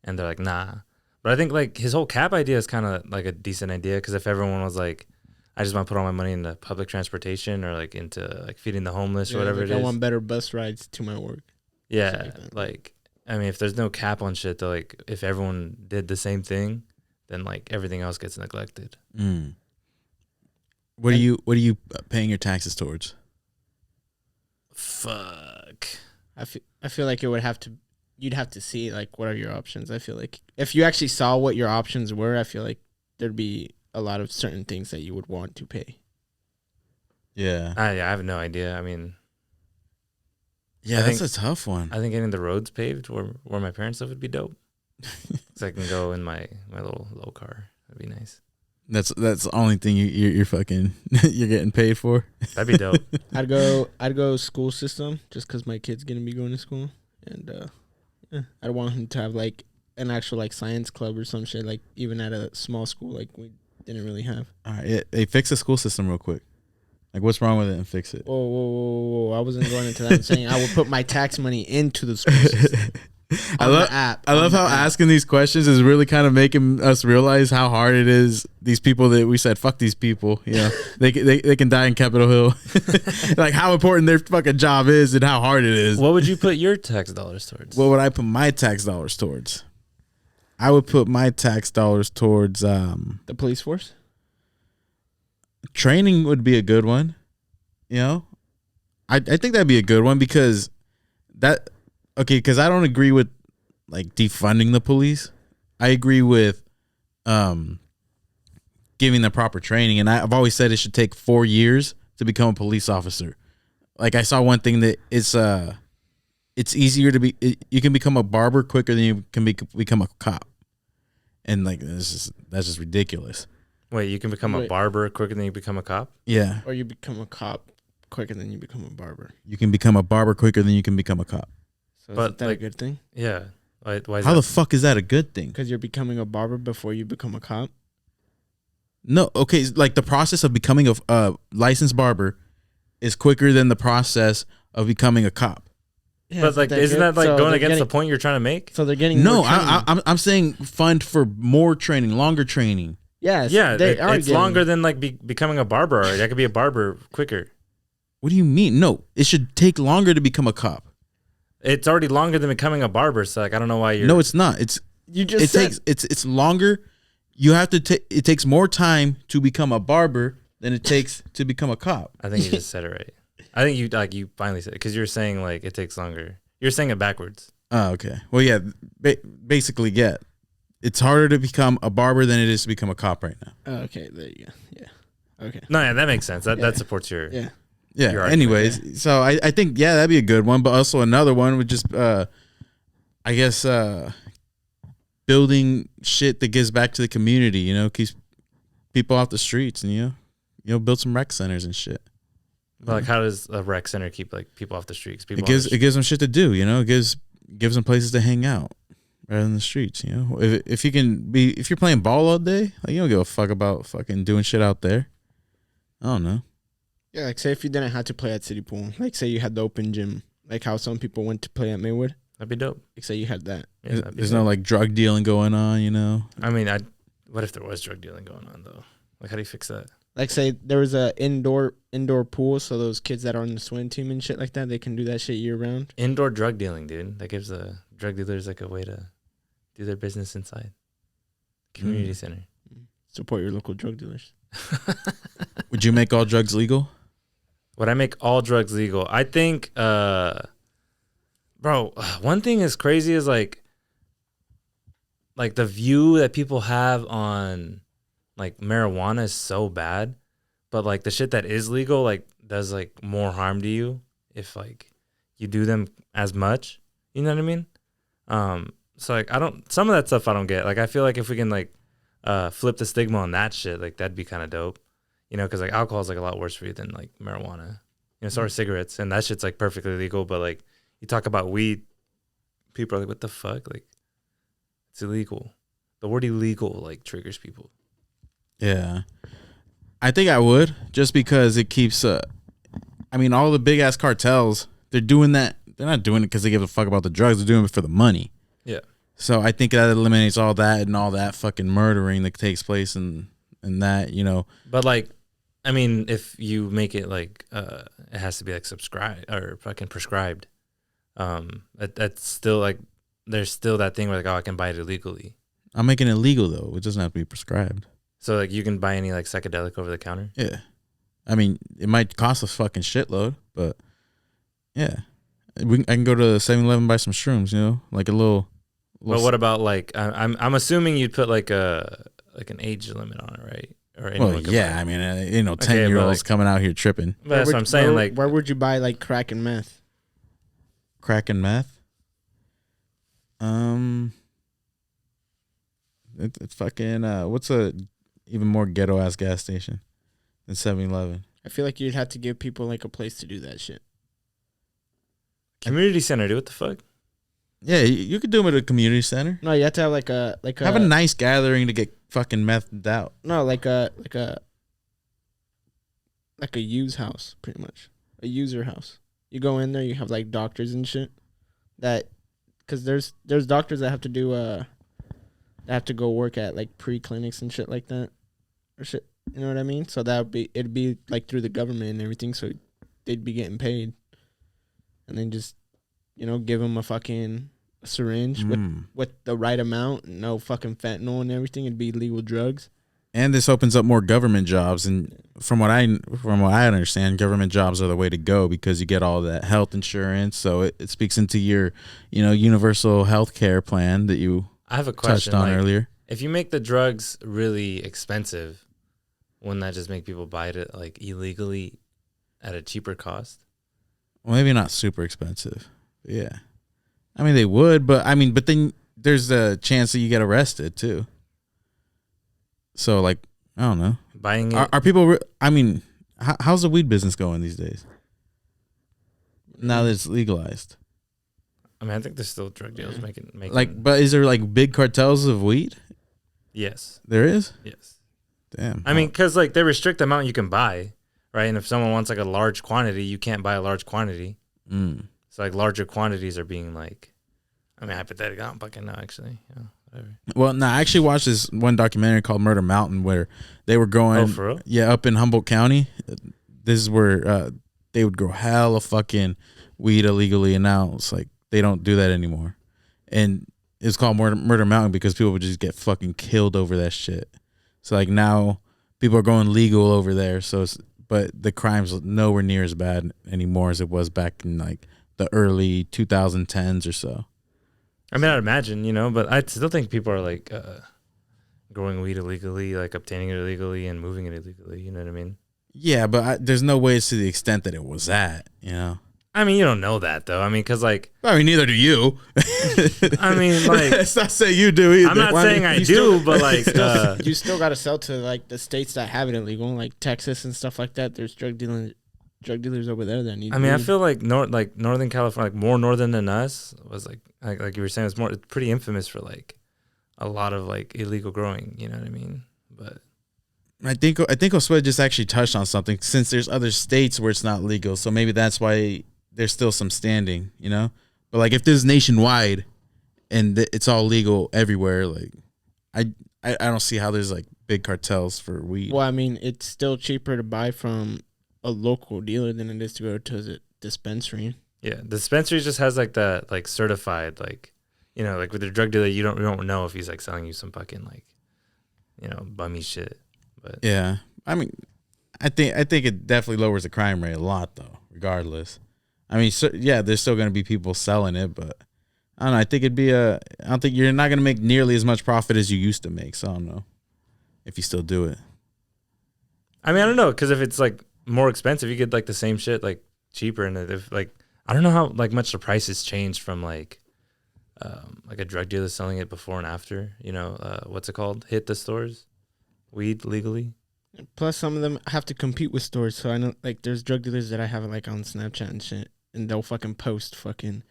and they're like, nah. But I think like his whole cap idea is kind of like a decent idea because if everyone was like, I just want to put all my money into public transportation or like into like feeding the homeless or whatever like it I is. want better bus rides to my work. Yeah, Something like that. like I mean, if there's no cap on shit, though, like if everyone did the same thing, then like everything else gets neglected. Mm. What are you paying your taxes towards? Fuck. I feel like it would have to. You'd have to see like what are your options. I feel like if you actually saw what your options were, I feel like there'd be a lot of certain things that you would want to pay. Yeah. I have no idea. I mean, Yeah, I that's think- a tough one. I think getting the roads paved where my parents live would be dope. So I can go in my little low car. That'd be nice. That's the only thing you're fucking you're getting paid for. That'd be dope. I'd go school system just because my kid's gonna be going to school, and yeah, I'd want him to have like an actual like science club or some shit, like even at a small school like we didn't really have. All right, hey, fix the school system real quick. Like, what's wrong with it, and fix it. Whoa! I wasn't going into that. I'm saying I would put my tax money into the school system. I On the love app. I on love the how app. asking these questions is really kind of making us realize how hard it is. These people that we said, fuck these people, you know, they can die in Capitol Hill. Like how important their fucking job is and how hard it is. What would you put your tax dollars towards? What would I put my tax dollars towards? I would put my tax dollars towards the police force. training would be a good one. You know, I think that'd be a good one because because I don't agree with like defunding the police. I agree with giving the proper training, and I've always said it should take 4 years to become a police officer. Like I saw one thing that it's easier to you can become a barber quicker than you can become a cop, and like that's just ridiculous. Wait, you can become a Wait. barber quicker than you become a cop? Yeah, Or you become a cop quicker than you become a barber. you can become a barber quicker than you can become a cop. So But, is that like, a good thing? Yeah. Why is How that? the fuck is that a good thing? Because you're becoming a barber before you become a cop. No, okay, like the process of becoming a licensed barber is quicker than the process of becoming a cop. Yeah, But like, isn't that like going against the point you're trying to make? So they're getting No, more training. I'm saying fund for more training, longer training. Yes, Yeah, they are it's getting- longer than like becoming a barber. Already. I could be a barber quicker. What do you mean? No, it should take longer to become a cop. It's already longer than becoming a barber. So like, I don't know why you're. No, it's not. You just said, It's longer. You have to take. It takes more time to become a barber than it takes to become a cop. I think you just said it right. I think you finally said it because you're saying like it takes longer. You're saying it backwards. Oh, okay. Well, yeah. Basically, yeah. It's harder to become a barber than it is to become a cop right now. oh, okay, there you go. Yeah. Okay. No, yeah, that makes sense. That Yeah. supports your. Yeah. Yeah. Your argument, Anyways, so I think that'd be a good one, but also another one would just I guess building shit that gives back to the community. You know, keeps people off the streets, and you know, build some rec centers and shit. But like, how does a rec center keep like people off the streets? People It gives them shit to do. You know, it gives them places to hang out rather than the streets. You know, if you're playing ball all day, like, you don't give a fuck about fucking doing shit out there. I don't know. Yeah, like say if you didn't have to play at City Pool, like say you had the open gym, like how some people went to play at Maywood. That'd be dope. Like say you had that. Yeah, that'd be There's dope. no like drug dealing going on. You know. I mean, what if there was drug dealing going on though? Like, how do you fix that? Like say there was a indoor pool, so those kids that are on the swim team and shit like that, they can do that shit year round. Indoor drug dealing, dude. That gives the drug dealers like a way to do their business inside. Community center. Support your local drug dealers. Would you make all drugs legal? Would I make all drugs legal? I think, bro, one thing is crazy is like the view that people have on like marijuana is so bad, but like the shit that is legal like does like more harm to you if like you do them as much. You know what I mean? So like some of that stuff I don't get. Like I feel like if we can like flip the stigma on that shit, like that'd be kind of dope. You know, because like alcohol is like a lot worse for you than like marijuana. You know, so are cigarettes, and that shit's like perfectly legal. But like you talk about weed, people are like, "What the fuck?" Like it's illegal. The word illegal like triggers people. Yeah, I think I would, just because it keeps. I mean, all the big ass cartels, they're doing that. They're not doing it because they give a fuck about the drugs. They're doing it for the money. Yeah. So I think that eliminates all that and all that fucking murdering that takes place and that, you know. But like, I mean, if you make it like it has to be like subscribed or fucking prescribed, that's still like there's still that thing where like, oh, I can buy it illegally. I'm making it legal though. It doesn't have to be prescribed. So like you can buy any like psychedelic over the counter. Yeah. I mean, it might cost a fucking shitload, but yeah. I can go to 7-Eleven buy some shrooms, you know, like a little. But what about like I'm assuming you'd put like an age limit on it, right? Or any, Well, like, yeah, I mean, you know, 10-year-olds but, like, coming out here tripping, But that's what I'm saying. Like, where would you buy like crack and meth? crack and meth. It's fucking. What's a even more ghetto ass gas station than 7-Eleven? I feel like you'd have to give people like a place to do that shit. community center, dude. What the fuck? Yeah, you could do them at a community center. No, you have to have like Have a nice gathering to get fucking methed out. no like a use house, pretty much a user house. You go in there, you have like doctors and shit that, because there's doctors that have to do that have to go work at like pre-clinics and shit like that or shit. You know what I mean? So it'd be like through the government and everything, so they'd be getting paid, and then just, you know, give them a fucking syringe with the right amount, no fucking fentanyl and everything. It'd be legal drugs. And this opens up more government jobs, and from what I understand, government jobs are the way to go because you get all that health insurance. So it speaks into your, you know, universal health care plan that you I have a question. touched on like, earlier. If you make the drugs really expensive, wouldn't that just make people buy it like illegally at a cheaper cost? Well, maybe not super expensive. But yeah. I mean, they would, but then there's a chance that you get arrested too. So like, I don't know. Buying it. Are people? I mean, how's the weed business going these days? Now that it's legalized, I mean, I think there's still drug deals making. like, but is there like big cartels of weed? Yes. There is. Yes. Damn. I mean, because like they restrict the amount you can buy, right? And if someone wants like a large quantity, you can't buy a large quantity. So like larger quantities are being like, I mean, hypothetically, I don't fucking know actually. Yeah, whatever. Well, no, I actually watched this one documentary called Murder Mountain where they were going. Oh, for real? Yeah, up in Humboldt County. This is where they would grow hella fucking weed illegally, and now it's like they don't do that anymore. And it's called Murder Mountain because people would just get fucking killed over that shit. So like now people are going legal over there. So but the crime's nowhere near as bad anymore as it was back in like the early 2010s or so. I mean, I'd imagine, but I still think people are like growing weed illegally, like obtaining it illegally and moving it illegally. You know what I mean? Yeah, but there's no way it's to the extent that it was at, I mean, you don't know that though. I mean, because like, I mean, neither do you. I mean, like, it's not saying you do either. I'm not saying I do, but like, you still got to sell to like the states that have it illegal, like Texas and stuff like that. There's drug dealers over there that need. I mean, I feel like Northern California, like more northern than us, was like you were saying, it's pretty infamous for like a lot of like illegal growing. You know what I mean? But I think Oswald just actually touched on something. Since there's other states where it's not legal, so maybe that's why there's still some standing, But like if this is nationwide and it's all legal everywhere, like I don't see how there's like big cartels for weed. Well, I mean, it's still cheaper to buy from a local dealer than it is to go to a dispensary. yeah, the dispensary just has like that like certified like like with the drug dealer you don't know if he's like selling you some fucking like bummy shit. But Yeah, I mean, I think it definitely lowers the crime rate a lot though. Regardless, I mean, yeah, there's still gonna be people selling it, but I don't know. I think I don't think you're not gonna make nearly as much profit as you used to make. So I don't know if you still do it. I mean, I don't know, because if it's like more expensive, you get like the same shit like cheaper, and if like I don't know how like much the prices changed from like a drug dealer selling it before and after. What's it called? Hit the stores, weed legally. Plus, some of them have to compete with stores. So I know, like, there's drug dealers that I have like on Snapchat and shit, and they'll fucking post fucking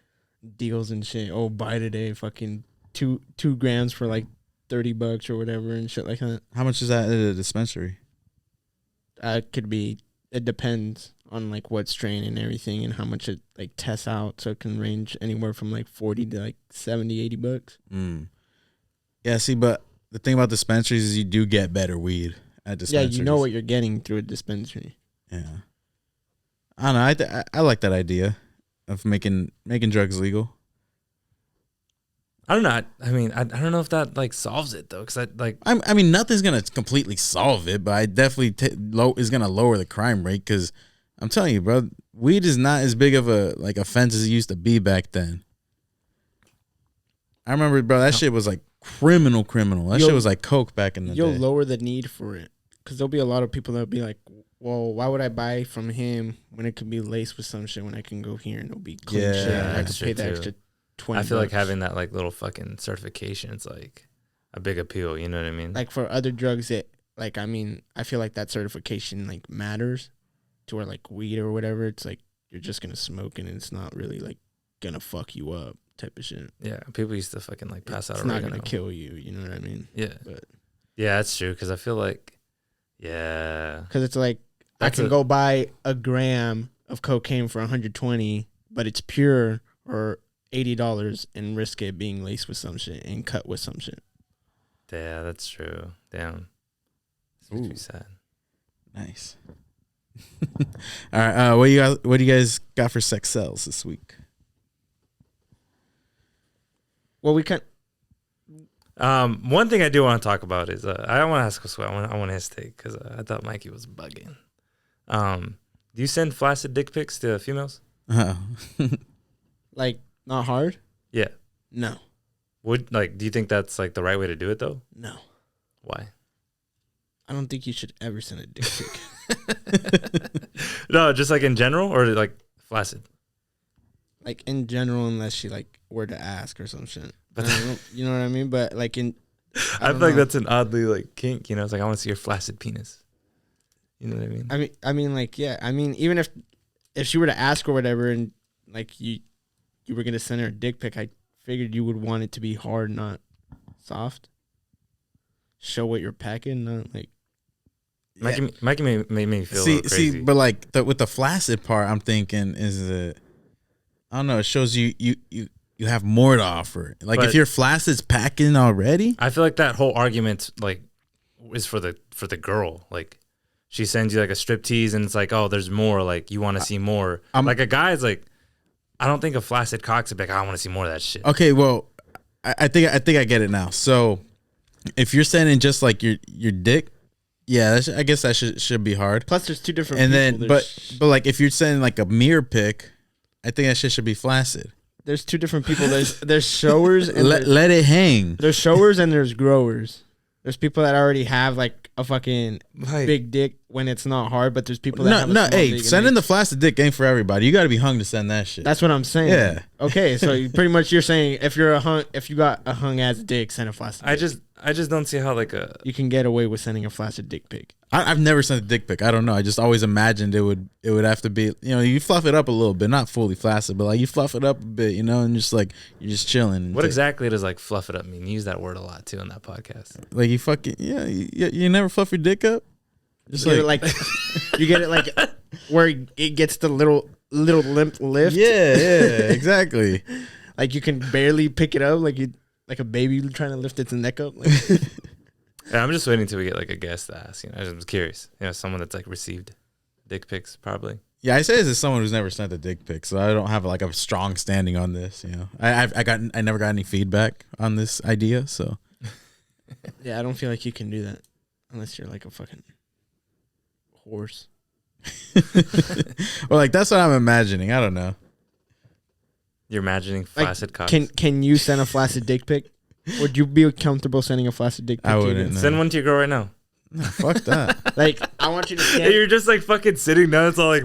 deals and shit. Oh, buy today, fucking 2 grams for like $30 or whatever and shit like that. How much is that at a dispensary? It depends on like what strain and everything and how much it like tests out. So it can range anywhere from like 40 to like $70-$80. Yeah, see, but the thing about dispensaries is you do get better weed at dispensaries. Yeah, you know what you're getting through a dispensary. Yeah, I don't know. I like that idea of making drugs legal. I don't know. I mean, I don't know if that like solves it though, because I mean, nothing's gonna completely solve it, but I definitely is gonna lower the crime rate. Because I'm telling you, bro, weed is not as big of a like offense as it used to be back then. I remember, bro, that shit was like criminal. That shit was like coke back in the day. You'll lower the need for it, because there'll be a lot of people that'll be like, well, why would I buy from him when it could be laced with some shit when I can go here and it'll be clean shit and I can pay the extra $20. I feel like having that like little fucking certification, it's like a big appeal. You know what I mean? Like for other drugs, I feel like that certification like matters to where like weed or whatever. It's like you're just gonna smoke and it's not really like gonna fuck you up type of shit. Yeah, people used to fucking like pass out. It's not gonna kill you. You know what I mean? Yeah, but yeah, that's true. Because I feel like, yeah, because it's like I can go buy a gram of cocaine for 120, but it's pure or $80 and risk it being laced with some shit and cut with some shit. Yeah, that's true. Damn. This makes me sad. Nice. All right. What do you guys got for sex sells this week? Well, we can. One thing I do want to talk about is I don't want to ask Josué. I want his take because I thought Mikey was bugging. Do you send flaccid dick pics to females? Like not hard? Yeah. No. Do you think that's like the right way to do it though? No. Why? I don't think you should ever send a dick pic. No, just like in general or like flaccid? Like in general, unless she like were to ask or some shit. But you know what I mean? But like I feel like that's an oddly like kink. You know, it's like I want to see your flaccid penis. You know what I mean? I mean, like, yeah. I mean, even if she were to ask or whatever, and like you were gonna send her a dick pic, I figured you would want it to be hard, not soft. Show what you're packing, not like. Mikey made me feel crazy. See, but like with the flaccid part, I'm thinking is that I don't know. It shows you have more to offer. Like But if your flaccid's packing already, I feel like that whole argument like is for the girl. Like she sends you like a strip tease and it's like, oh, there's more. Like you want to see more. Like a guy's like, I don't think a flaccid cock's like, I want to see more of that shit. okay. Well, I think I get it now. So if you're sending just like your dick, yeah, I guess that should be hard. Plus, there's two different. And people. then, but like if you're sending like a mirror pic, I think that shit should be flaccid. There's two different people. There's showers and let it hang. there's showers and there's growers. There's people that already have like a fucking Like, big dick when it's not hard, but there's people that have a No, small hey, dick and sending the flaccid dick ain't for everybody. You got to be hung to send that shit. That's what I'm saying. Yeah. Okay, so pretty much you're saying if you got a hung ass dick, send a flaccid. Dick. I just don't see how like You can get away with sending a flaccid dick pic. I've never sent a dick pic. I don't know. I just always imagined it would have to be, you fluff it up a little bit, not fully flaccid, but like you fluff it up a bit, and just like you're just chilling. What exactly does like fluff it up mean? You use that word a lot too on that podcast. Like you fucking you never fluff your dick up. Just You get it like where it gets the little limp lift. yeah, exactly. Like you can barely pick it up, like a baby trying to lift its neck up. Like, Yeah, I'm just waiting till we get like a guest to ask. I was curious. Someone that's like received dick pics probably. Yeah, I say this as someone who's never sent a dick pic, so I don't have like a strong standing on this. I never got any feedback on this idea, so yeah, I don't feel like you can do that unless you're like a fucking horse. well, like that's what I'm imagining. I don't know. You're imagining flaccid cocks. Can you send a flaccid dick pic? Would you be comfortable sending a flaccid dick pic? I wouldn't. No. Send one to your girl right now. No, fuck that. Like I want you to Hey, you're just like fucking sitting down. It's all like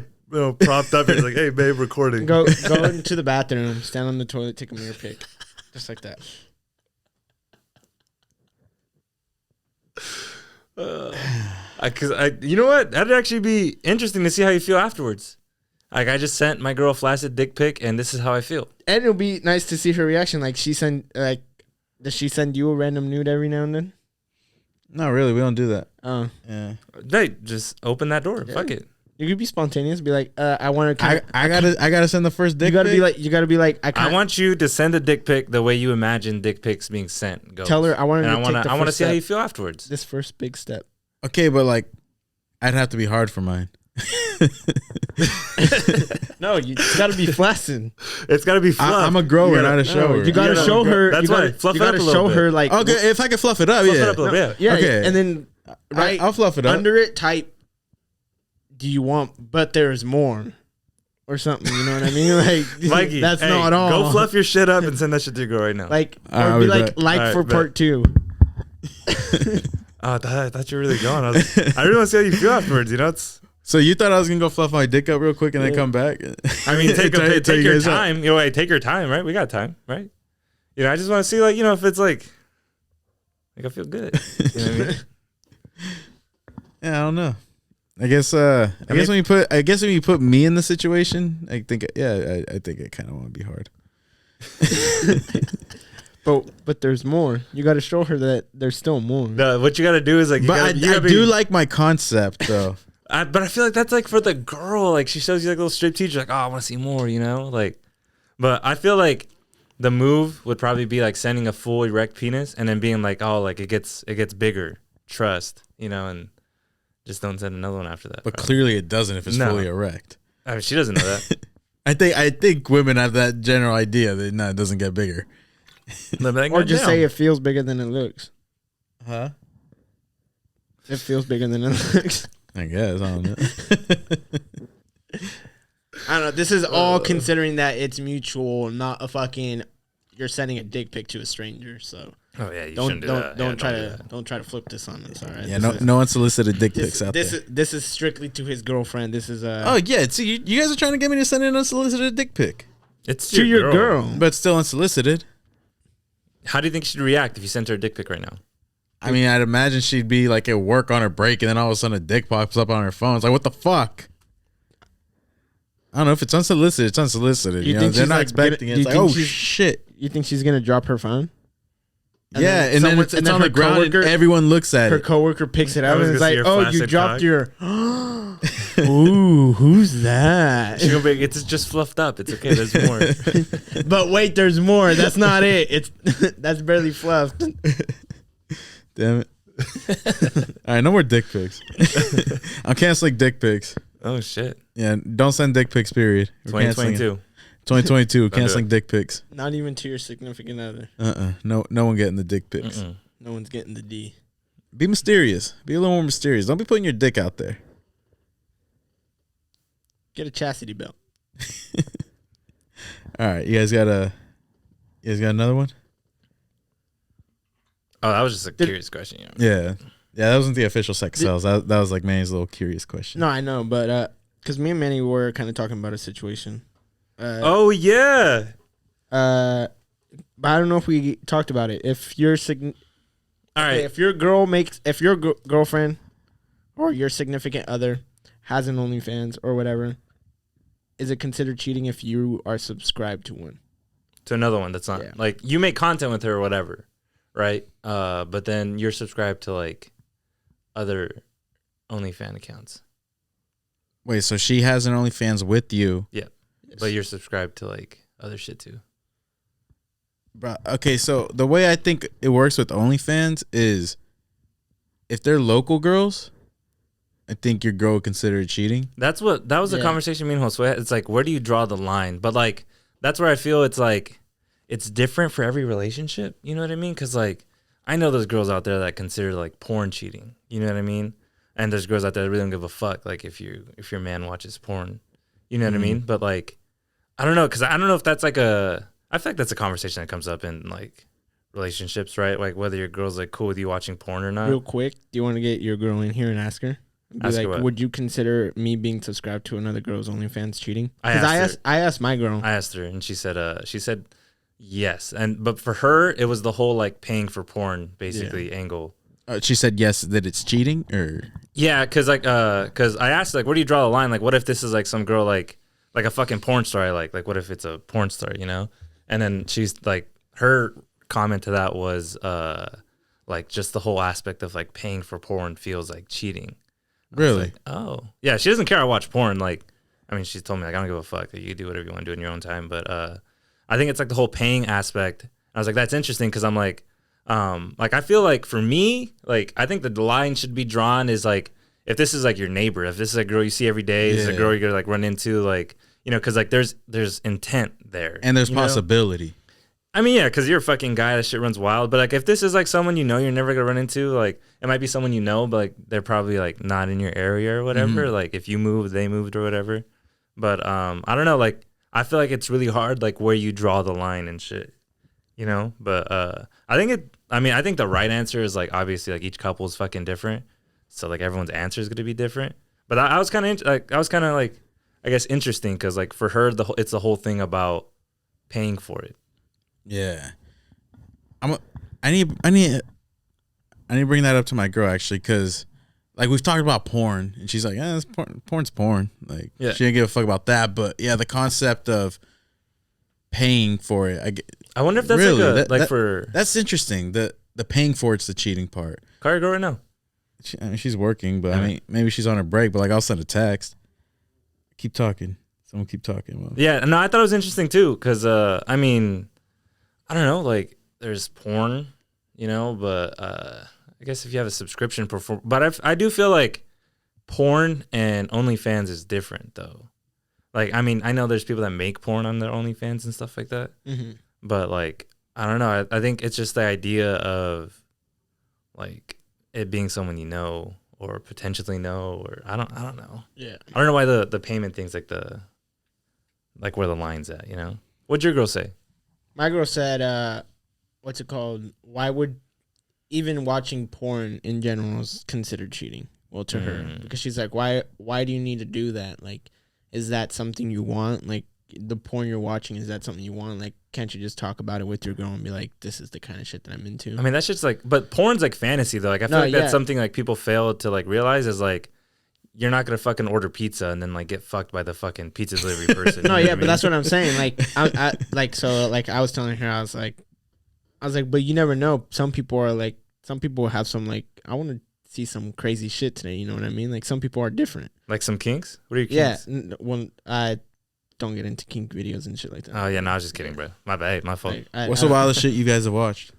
propped up. You're just like, hey babe, recording. go into the bathroom, stand on the toilet, take a mirror pic, just like that. Because you know what? That'd actually be interesting to see how you feel afterwards. Like I just sent my girl a flaccid dick pic, and this is how I feel. And it'll be nice to see her reaction. Like does she send you a random nude every now and then? Not really. We don't do that. Oh, Yeah. Hey, just open that door. Yeah. Fuck it. you could be spontaneous. Be like, I want to. I gotta send the first dick. You gotta pic? you gotta be like. I want you to send a dick pic the way you imagine dick pics being sent. Goes. Tell her I want and to. I want to see how you feel afterwards. This first big step. Okay, but like, I'd have to be hard for mine. No, you gotta be flaccid. It's gotta be fluff. I'm a grower, not a shower. You gotta show her. That's you why. gotta, Fluff you it up gotta a little show bit. her like. Okay, if I can fluff it up, Fluff yeah. it up a little bit. Yeah, Okay. and then right I'll fluff it up. under it, type. Do you want? But there's more, or something. You know what I mean? Like, Mikey, that's hey, not all. Go fluff your shit up and send that shit to your girl right now. Like, I'll or be be like, back. like All right, for bet. part 2. Oh, I thought you were really going. I really want to see how you feel afterwards. It's. So you thought I was gonna go fluff my dick up real quick and then come back? I mean, take Tell you your guys up. time. Take your time, right? We got time, right? I just want to see, like, if it's like I feel good. You know what I mean? Yeah, I don't know. I guess when you put me in the situation, I think I think it kind of want to be hard. But there's more. You got to show her that there's still more. No, what you got to do is like. You But gotta, I do like my concept though. But I feel like that's like for the girl. Like she shows you like a little strip tease. You're like, oh, I want to see more. Like, but I feel like the move would probably be like sending a full erect penis and then being like, oh, like it gets bigger. Trust, and just don't send another one after that. But probably. clearly it doesn't if it's No. fully erect. I mean, she doesn't know that. I think women have that general idea that it doesn't get bigger. Or just say it feels bigger than it looks. Huh? It feels bigger than it looks. I guess I don't know. I don't know. This is all considering that it's mutual, not a fucking. You're sending a dick pic to a stranger, so Oh yeah, you shouldn't do that. don't try to flip this on us. All right. Yeah, no unsolicited dick pics out there. This is strictly to his girlfriend. This is Oh yeah, see, you guys are trying to get me to send an unsolicited dick pic, It's to your girl. but still unsolicited. How do you think she should react if you sent her a dick pic right now? I mean, I'd imagine she'd be like at work on her break, and then all of a sudden a dick pops up on her phone. It's like, what the fuck? I don't know if it's unsolicited. It's unsolicited. You know, they're not expecting it. It's like, oh shit. You think she's gonna drop her phone? Yeah, and then it's on the ground and everyone looks at it. Her coworker picks it up and is like, "Oh, you dropped talk. your." Ooh, who's that? She'll be, it's just fluffed up. It's okay. There's more. But wait, there's more. That's not it. It's that's barely fluffed. Damn it. All right, no more dick pics. I'm canceling dick pics. Oh shit. Yeah, don't send dick pics, period. 2022. 2022, canceling dick pics. Not even to your significant other. No one getting the dick pics. No one's getting the D. Be mysterious. Be a little more mysterious. Don't be putting your dick out there. Get a chastity belt. All right, you guys got another one? Oh, that was just a curious question. You know? Yeah, that wasn't the official sex sells. That was like Manny's little curious question. No, I know, but because me and Manny were kind of talking about a situation. Oh yeah. But I don't know if we talked about it. If your All right. if your girlfriend or your significant other has an OnlyFans or whatever, is it considered cheating if you are subscribed to one? To another one that's not like you make content with her or whatever, right? But then you're subscribed to like other OnlyFans accounts. Wait, so she has an OnlyFans with you? Yeah. But you're subscribed to like other shit too. Bro, okay, so the way I think it works with OnlyFans is if they're local girls, I think your girl would consider it cheating. That was the conversation me and Josue had. It's like, where do you draw the line? But like, that's where I feel it's like, it's different for every relationship. You know what I mean? Because like, I know there's girls out there that consider like porn cheating. You know what I mean? And there's girls out there that really don't give a fuck. Like if your man watches porn, you know what I mean? But like, I don't know. Cause I don't know if that's like I feel like that's a conversation that comes up in like relationships, right? Like whether your girl's like cool with you watching porn or not. Real quick, do you want to get your girl in here and ask her? Ask her like, what? would you consider me being subscribed to another girl's OnlyFans cheating? I asked my girl. I asked her, and she said yes. But for her, it was the whole like paying for porn basically angle. She said yes, that it's cheating, or Yeah, cause I asked like, where do you draw the line? Like, what if this is like some girl like a fucking porn star I like what if it's a porn star, you know? And then she's like, her comment to that was like just the whole aspect of like paying for porn feels like cheating. really? Like, oh yeah, she doesn't care I watch porn. Like, I mean, she's told me like I don't give a fuck. Like, you do whatever you want to do in your own time. But I think it's like the whole paying aspect. I was like, that's interesting because I'm like I feel like for me, like I think the line should be drawn is like if this is like your neighbor, if this is a girl you see every day, this is a girl you're gonna like run into, like, you know, because like there's intent there And there's you know? possibility. I mean, yeah, because you're a fucking guy, that shit runs wild. But like if this is like someone you know you're never gonna run into, like it might be someone you know, but like they're probably like not in your area or whatever. Like if you moved, they moved or whatever. But I don't know, like I feel like it's really hard like where you draw the line and shit. You know? But I think the right answer is like obviously like each couple is fucking different. So like everyone's answer is gonna be different. But I was kind of like I guess interesting because like for her it's the whole thing about paying for it. Yeah, I need to bring that up to my girl actually, because like we've talked about porn and she's like, it's porn's porn. Like she didn't give a fuck about that, but yeah, the concept of paying for it. I wonder if that's really, for that's interesting. The paying for it's the cheating part. Call your girl right now. I mean, she's working, but I mean maybe she's on her break. But like I'll send a text. Keep talking. Someone keep talking. Well, yeah, no, I thought it was interesting too because I mean, I don't know, like there's porn, you know, but I guess if you have a subscription but I do feel like porn and OnlyFans is different though. Like, I mean, I know there's people that make porn on their OnlyFans and stuff like that, but like, I don't know. I think it's just the idea of like it being someone you know or potentially know, or I don't know. Yeah, I don't know why the payment thing's like where the line's at, you know? What'd your girl say? my girl said, what's it called? Why would even watching porn in general is considered cheating? Well, to her, because she's like, why do you need to do that? Like, is that something you want? Like, the porn you're watching, is that something you want? Like, can't you just talk about it with your girl and be like, this is the kind of shit that I'm into? I mean, that shit's like, but porn's like fantasy though. Like, I feel like that's something like people fail to like realize is like, you're not gonna fucking order pizza and then like get fucked by the fucking pizza delivery person. No, yeah, but that's what I'm saying. Like, I like, so like I was telling her, I was like, but you never know. Some people have some like, I want to see some crazy shit today. You know what I mean? Like, some people are different. Like some kinks. What are your kinks? Yeah, well, I don't get into kink videos and shit like that. Oh yeah, no, I was just kidding, bro. My bad, my fault. Like, What's the wildest shit you guys have watched?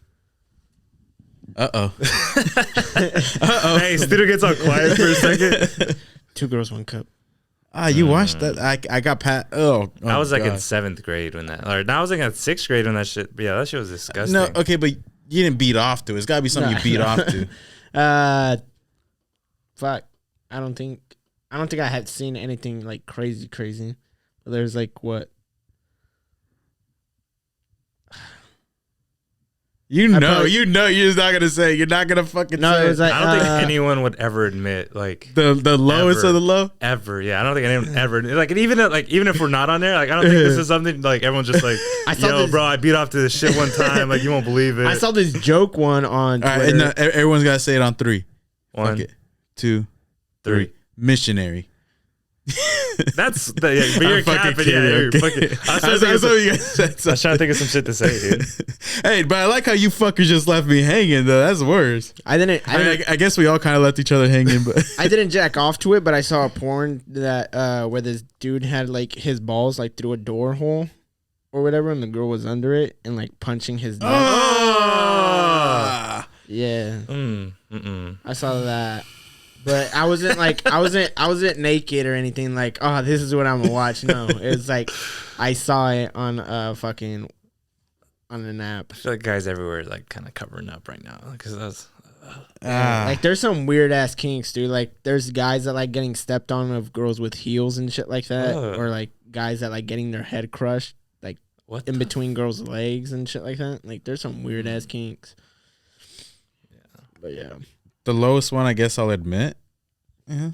Uh-oh. Hey, Studio gets all quiet for a second. 2 Girls, 1 Cup. Ah, you watched that? I got pat. I was like in God. 7th grade when that, or now I was like in 6th grade when that shit. Yeah, that shit was disgusting. No, okay, but you didn't beat off to it. It's got to be something you beat off to. Fuck. I don't think I had seen anything like crazy. But there's like what? You're just not gonna say. You're not gonna fucking No, say it was like, I don't think anyone would ever admit like the lowest ever. of the low. ever. Yeah, I don't think anyone ever like even if we're not on there, like I don't think this is something like everyone's just like, I saw yo, this- bro, I beat off to this shit one time. Like you won't believe it. I saw this joke one on All Twitter. right, and everyone's gotta say it on 3. One, Fuck it. 2, 3. Missionary. That's but you're I'm fucking capping. kidding, Yeah, you're okay. fucking. I That's what you guys said. was trying to think of some shit to say, dude. Hey, but I like how you fuckers just left me hanging though. That's worse. I didn't I guess we all kind of left each other hanging, but I didn't jack off to it, but I saw a porn that where this dude had like his balls like through a door hole or whatever, and the girl was under it and like punching his neck. Ah. Yeah, Mm-mm. I saw that. But I wasn't naked or anything like, oh, this is what I'm gonna watch. No, it was like I saw it on fucking on an app. I feel like guys everywhere are like kind of covering up right now because that's. Like there's some weird ass kinks, dude. Like there's guys that like getting stepped on of girls with heels and shit like that, Ugh. or like guys that like getting their head crushed like What in the between girls' legs and shit like that. Like there's some weird ass kinks. Yeah. But yeah. The lowest one, I guess I'll admit. Yeah,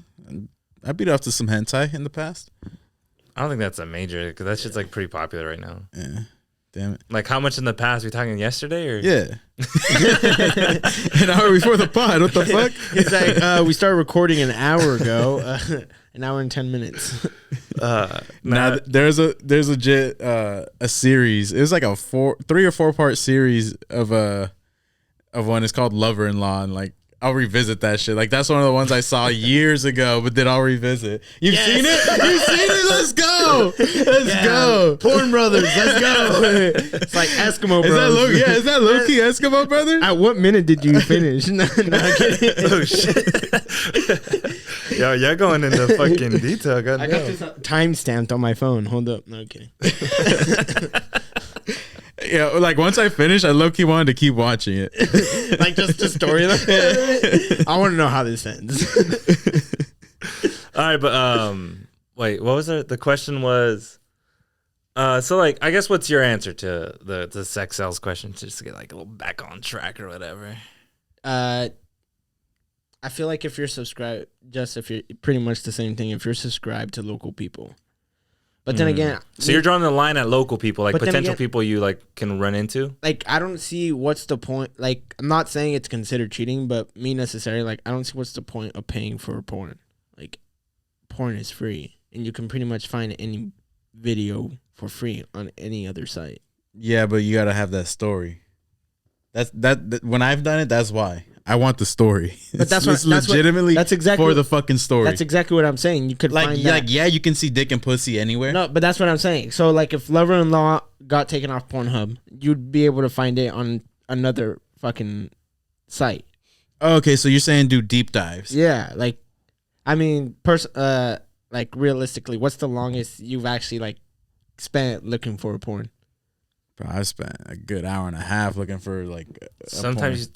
I beat off to some hentai in the past. I don't think that's a major because that shit's like pretty popular right now. Yeah, damn it. Like how much in the past? We talking yesterday or? Yeah. An hour before the pod. What the fuck? It's like we started recording an hour ago, an hour and 10 minutes. Now there's legit a series. It was like a 3 or 4 part series of one. It's called Lover-in-Law, and like I'll revisit that shit. Like that's one of the ones I saw years ago, but then I'll revisit. You've seen it? You've seen it? Let's go. Let's go. Porn Brothers, let's go. It's like Eskimo Is that Brothers. is that Loki Eskimo Brothers? At what minute did you finish? No, I'm kidding. Oh shit! Yo, you're going into fucking detail. I got Goddamn. this time stamped on my phone. Hold up. No, I'm kidding. Yeah, like once I finished, I low key wanted to keep watching it. Like just the storyline. I want to know how this ends. All right, but wait, what was it? The question was, so like, I guess what's your answer to the sex sales question, just to get like a little back on track or whatever? I feel like if you're subscribed, if you're pretty much the same thing. If you're subscribed to local people, but then again, So you're drawing the line at local people, like But then potential again- people you like can run into. like I don't see what's the point. Like I'm not saying it's considered cheating, but me necessarily, like I don't see what's the point of paying for porn. Like porn is free, and you can pretty much find any video for free on any other site. Yeah, but you gotta have that story. That when I've done it, that's why I want the story. But that's It's what legitimately that's exactly for the fucking story. That's exactly what I'm saying. You could find that. yeah, you can see dick and pussy anywhere. No, but that's what I'm saying. So like if Lover-in-Law got taken off Pornhub, you'd be able to find it on another fucking site. Okay, so you're saying do deep dives? Yeah, like I mean, like realistically, what's the longest you've actually like spent looking for a porn? Bro, I spent a good hour and a half looking for like. Sometimes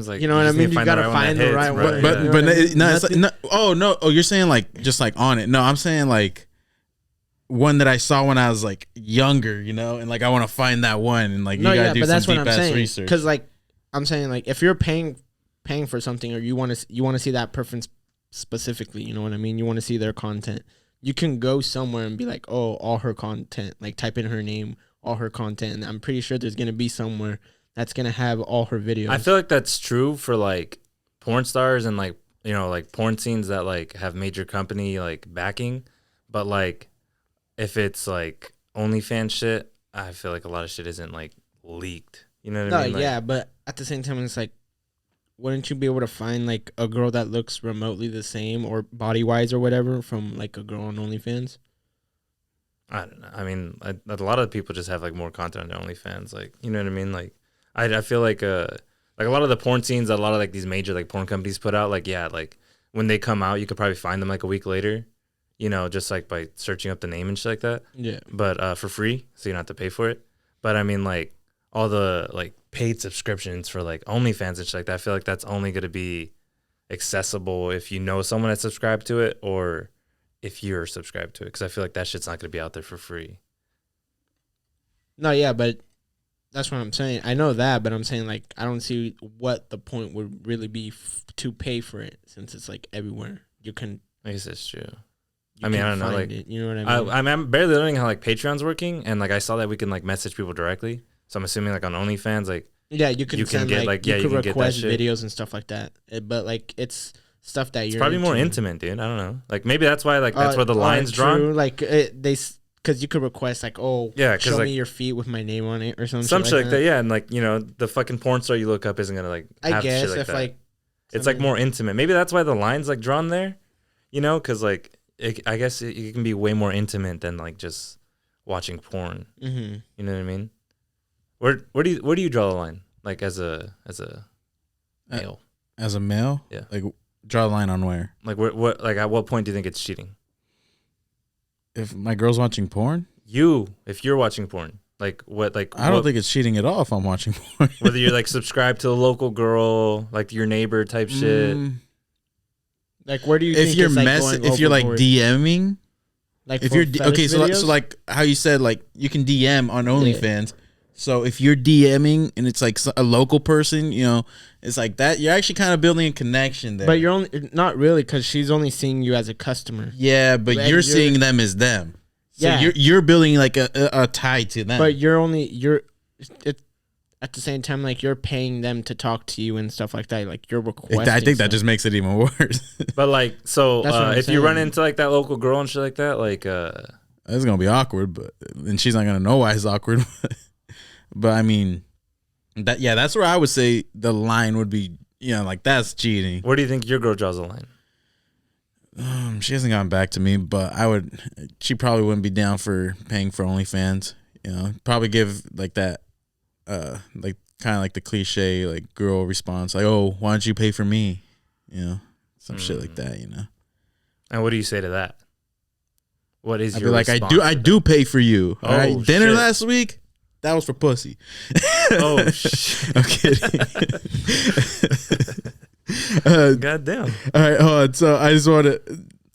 like You know what I just mean? need to You gotta one find that the right hits, one. bro. But Yeah. but You know what I mean? no, it's Nothing- no. Oh no! Oh, you're saying like just like on it? No, I'm saying like one that I saw when I was like younger, you know, and like I want to find that one, and like you gotta do some deep ass research. Because like I'm saying, like if you're paying for something, or you want to see that person specifically, you know what I mean? You want to see their content. you can go somewhere and be like, oh, all her content, like type in her name, all her content, and I'm pretty sure there's gonna be somewhere that's gonna have all her videos. I feel like that's true for like porn stars and like, you know, like porn scenes that like have major company like backing, but like if it's like OnlyFans shit, I feel like a lot of shit isn't like leaked. You know what I mean? Like, yeah, but at the same time, it's like, wouldn't you be able to find like a girl that looks remotely the same or body wise or whatever from like a girl on OnlyFans? I don't know. I mean, a lot of people just have like more content on their OnlyFans. Like, you know what I mean? Like, I feel like a lot of the porn scenes that a lot of like these major like porn companies put out, like, yeah, like when they come out, you could probably find them like a week later, you know, just like by searching up the name and shit like that. Yeah. But for free, so you don't have to pay for it. But I mean, like all the like paid subscriptions for like OnlyFans and shit like that, I feel like that's only going to be accessible if you know someone that's subscribed to it or if you're subscribed to it. Because I feel like that shit's not going to be out there for free. No, yeah, but that's what I'm saying. I know that, but I'm saying like I don't see what the point would really be to pay for it since it's like everywhere. You can. I guess it's true. You I mean, can I don't know, find like, it, you know what I mean? I'm barely learning how like Patreon's working, and like I saw that we can like message people directly. So I'm assuming like on OnlyFans, like yeah, you can send get, like yeah, you you could can get that request shit. videos and stuff like that. But like it's stuff that It's you're probably more into. intimate, dude. I don't know. Like maybe that's why like that's where the line's drawn. True. Like because you could request like, oh, Yeah, 'cause, show like, me your feet with my name on it or something. Some shit like that, yeah. And like, you know, the fucking porn star you look up isn't gonna like I have guess shit like if that. like It's like more intimate. Maybe that's why the line's like drawn there, you know, because like I guess it can be way more intimate than like just watching porn. Mm-hmm. You know what I mean? Where do you draw the line? Like as a male, As a male, Yeah. like draw a line on where. like what like at what point do you think it's cheating? If my girl's watching porn, If you're watching porn, like what like I don't think it's cheating at all if I'm watching porn. whether you're like subscribed to a local girl, like your neighbor type shit. Like where do you If think you're it's, like, going if you're like overboard? DMing, Like if for you're fetish so videos? like how you said, like you can DM on OnlyFans. So if you're DMing and it's like a local person, you know, it's like that. You're actually kind of building a connection there. But you're only not really because she's only seeing you as a customer. yeah, but Like, you're seeing them as them. So Yeah. you're building like a tie to them. But at the same time, like you're paying them to talk to you and stuff like that. Like you're requesting. I think that stuff. just makes it even worse. But like, so That's what I'm if you run saying. into like that local girl and shit like that, like It's gonna be awkward, but and she's not gonna know why it's awkward. But I mean, that's where I would say the line would be. You know, like that's cheating. where do you think your girl draws the line? She hasn't gotten back to me, but she probably wouldn't be down for paying for OnlyFans. You know, probably give like that, like kind of like the cliche like girl response, like, "Oh, why don't you pay for me?" You know, some shit like that. You know, And what do you say to that? What is I'd your be like, response I to do pay for you. Oh, All right, dinner shit. last week, that was for pussy. that? Oh shit! I'm kidding. God damn. All right, hold on. So I just want to,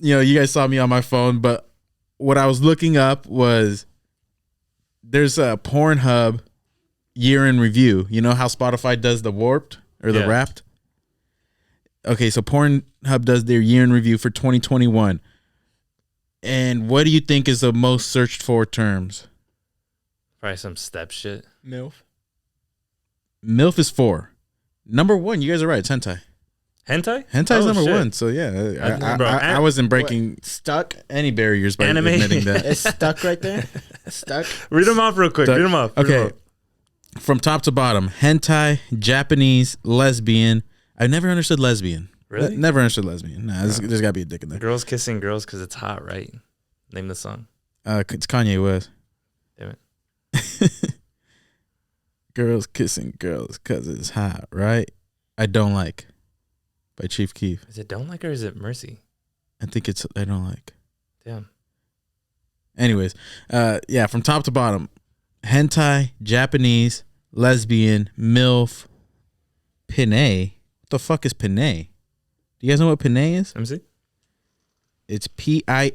you guys saw me on my phone, but what I was looking up was there's a Pornhub year in review. You know how Spotify does the Warped or the Yeah. Wrapped? Okay, so Pornhub does their year in review for 2021. And what do you think is the most searched for terms? Probably some step shit. MILF. MILF is 4. Number 1, you guys are right, it's hentai. Hentai? Hentai is Oh, number shit. 1, so yeah. Bro, I wasn't breaking Stuck. any barriers by Anime? admitting that. It's stuck right there. Stuck. Read them off real quick. Stuck. Read them off. Read 'em Okay, off. from top to bottom: hentai, Japanese, lesbian. I never understood lesbian. Really? Never understood lesbian. Nah, there's got to be a dick in there. Girls kissing girls because it's hot, right? Name the song. It's Kanye West. Damn it. Girls kissing girls because it's hot, right? I don't like. By Chief Keef. Is it Don't Like or is it Mercy? I think it's I don't like. Damn. Anyways, yeah, from top to bottom: hentai, Japanese, lesbian, MILF, Pinay. What the fuck is Pinay? Do you guys know what Pinay is? Let me see. It's Pinay.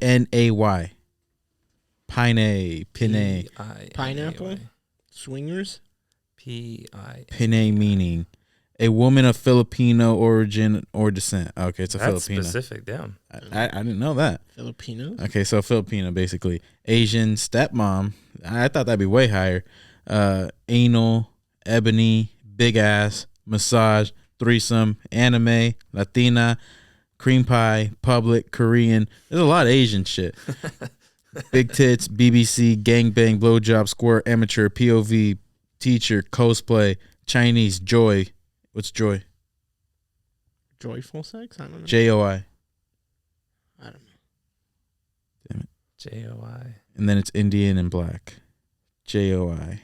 Pinay. Pineapple? Swingers. P-I. Pinay meaning a woman of Filipino origin or descent. Okay, it's a That's Filipino. specific. Damn. I didn't know that. Filipinos. Okay, so Filipino basically. Asian stepmom. I thought that'd be way higher. Anal, ebony, big ass, massage, threesome, anime, Latina, cream pie, public, Korean. There's a lot of Asian shit. Big tits, BBC, gangbang, blowjob, squirt, amateur, POV, teacher, cosplay, Chinese, joy. What's joy? Joyful sex? I don't know. JOI. I don't know. JOI. And then it's Indian and black. JOI.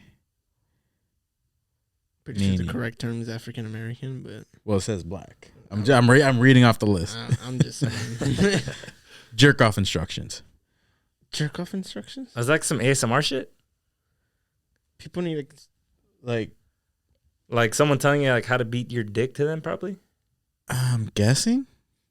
Pretty sure Meaning. the correct term is African American, but Well, it says black. I'm reading off the list. I'm just saying. Jerk off instructions. Jerk off instructions? Was that like some ASMR shit? People need to. Like, Like someone telling you like how to beat your dick to them, probably? I'm guessing.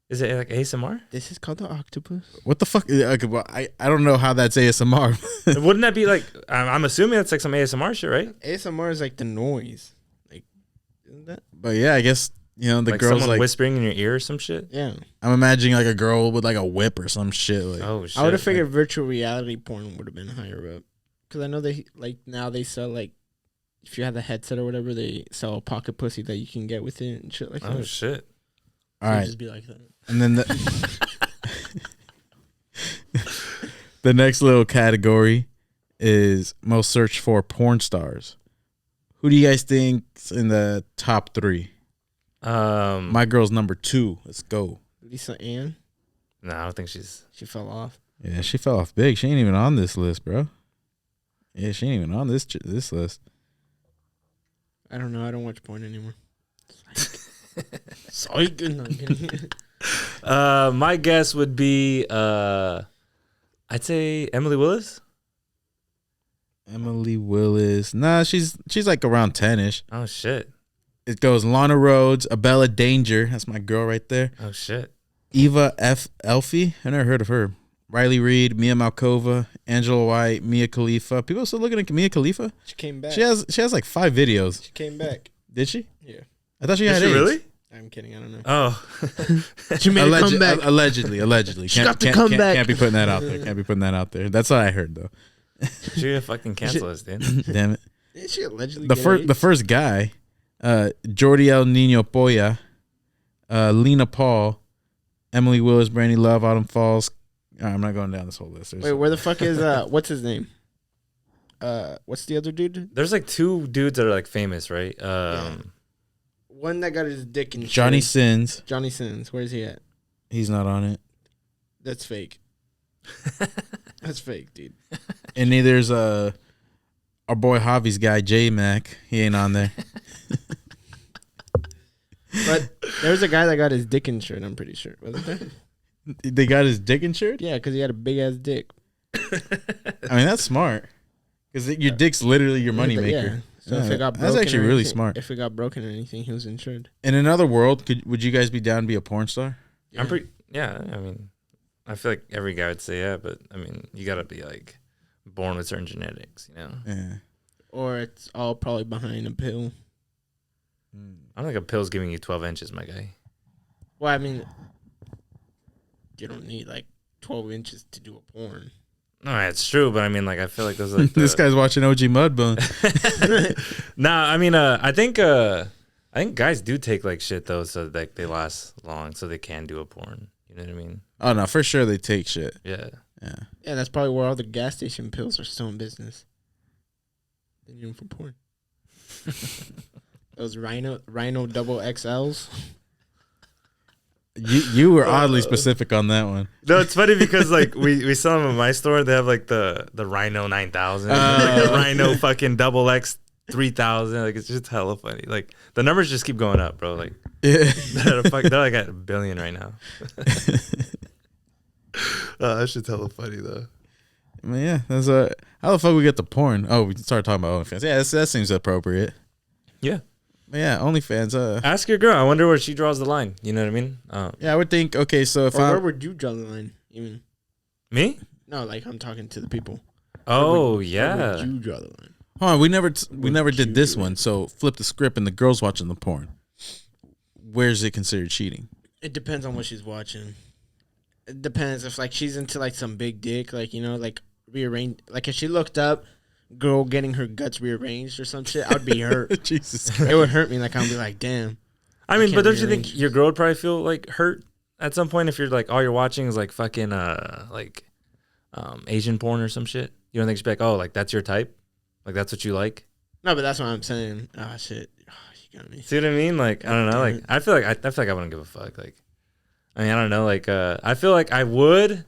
Is it like ASMR? This is called the octopus. What the fuck? Okay, well, I don't know how that's ASMR. Wouldn't that be like? I'm assuming that's like some ASMR shit, right? ASMR is like the noise. Like, isn't that? But yeah, I guess the Like girl's someone like whispering in your ear or some shit. Yeah. I'm imagining like a girl with like a whip or some shit. Like, Oh shit! I would have figured virtual reality porn would have been higher up. Because I know they, like, now they sell, like, if you have the headset or whatever, they sell a pocket pussy that you can get with it and shit like that. Oh shit! all So right, just be like that. and then the next little category is most searched for porn stars. Who do you guys think's in the top 3? My girl's number 2. Let's go. Lisa Ann, no, I don't think she's. she fell off. Yeah, she fell off big. She ain't even on this list, bro. Yeah, she ain't even on this list. I don't know. I don't watch porn anymore. Psych. No, I'm kidding. My guess would be, I'd say Emily Willis. Emily Willis. Nah, she's like around 10-ish. Oh shit! It goes Lana Rhodes, Abella Danger. That's my girl right there. Oh shit! Eva F. Elfie. I never heard of her. Riley Reid, Mia Malkova, Angela White, Mia Khalifa. People still looking at Mia Khalifa? She came back. She has like 5 videos. She came back. Did she? Yeah. I thought she Is had she AIDS. really? I'm kidding. I don't know. Oh, She made a comeback. Allegedly. She got to come back. Can't be putting that out there. Can't be putting that out there. That's what I heard though. she fucking cancel us, dude. Damn it. Did she allegedly The first guy, Jordi El Nino Poya, Lena Paul, Emily Willis, Brandy Love, Autumn Falls. I'm not going down this whole list. Wait, where the fuck is what's his name? What's the other dude? There's like 2 dudes that are like famous, right? One that got his dick in Johnny shit. Sins. Johnny Sins. Where's he at? He's not on it. That's fake. That's fake, dude. And neither's our boy Javi's guy, J Mac. He ain't on there. But there's a guy that got his dick insured, I'm pretty sure. Wasn't there? They got his dick insured? Yeah, because he had a big ass dick. I mean, that's smart. Because your dick's literally your moneymaker. Yeah. So if Yeah, it got broken, that's actually or really anything- smart. If it got broken or anything, he was insured. In another world, would you guys be down to be a porn star? I'm pretty. Yeah, I mean, I feel like every guy would say yeah, but I mean, you gotta be like born with certain genetics, you know. Yeah. Or it's all probably behind a pill. I don't think a pill's giving you 12 inches, my guy. Well, I mean, you don't need like 12 inches to do a porn. No, it's true, but I mean, like, I feel like those are like This guy's watching OG Mudbone. Nah, I mean, I think guys do take like shit though, so like they last long, so they can do a porn. You know what I mean? Oh no, for sure they take shit. Yeah. Yeah. Yeah, that's probably where all the gas station pills are still in business. They need them for porn. Those Rhino double XLs. You were oddly specific on that one. No, it's funny because like we saw them at my store. They have like the Rhino 9000, like the Rhino fucking double X 3000. Like it's just hella funny. Like the numbers just keep going up, bro. Like Yeah. they're like at 1 billion right now. That shit's hella funny though. I mean, yeah, that's how the fuck we get the porn? Oh, we started talking about OnlyFans. Yeah, that seems appropriate. Yeah. But yeah, OnlyFans. Ask your girl. I wonder where she draws the line. You know what I mean? Yeah, I would think. Okay, so if Or where I would you draw the line? Even Me? no, like I'm talking to the people. Oh Where yeah. would you draw the line? hold on, we never would did you this do? one. So flip the script and the girls watching the porn. where's it considered cheating? It depends on what she's watching. It depends if like she's into like some big dick, like like rearranged. Like if she looked up, girl getting her guts rearranged or some shit, I would be hurt. Jesus Christ. It would hurt me. Like I'd be like, damn. I mean, can't but don't you rearrange. think your girl would probably feel like hurt at some point if you're like all you're watching is like fucking Asian porn or some shit? You don't think she'd be like, oh, like that's your type, like that's what you like? No, but that's what I'm saying. Oh shit, you got me. See what I mean? Like I don't know. Like I feel like I wouldn't give a fuck. Like I mean I don't know. Like I feel like I would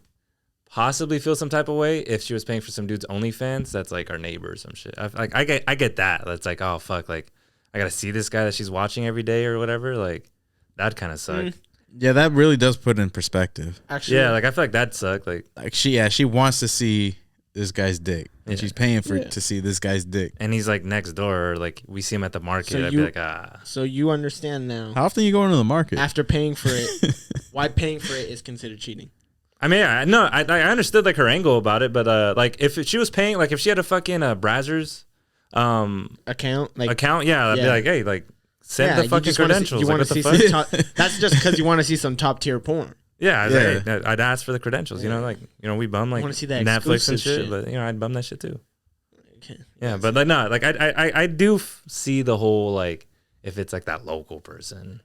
possibly feel some type of way if she was paying for some dude's OnlyFans that's like our neighbor or some shit. I get that. That's like, oh fuck, like I gotta see this guy that she's watching every day or whatever. Like that kind of suck. Yeah, that really does put it in perspective. Actually, Yeah, like I feel like that suck. Like She wants to see this guy's dick, and Yeah. she's paying for Yeah. to see this guy's dick. and he's like next door, or like we see him at the market. So I'd you- be like, ah. So you understand now. How often you go into the market? After paying for it, why paying for it is considered cheating? I mean, I understood like her angle about it, but like if she was paying, like if she had a fucking Brazzers Account like account, yeah, I'd be Yeah. like, hey, like send yeah, the you fucking just wanna see- credentials. You like, want what to the see fuck? some that's just because you want to see some top tier porn. Yeah, I'd, Yeah. Like, hey, I'd ask for the credentials. You know, like we bum like wanna see that Netflix and exclusive shit, shit. but I'd bum that shit too. Okay. Yeah, but like no, like I do see the whole like if it's like that local person.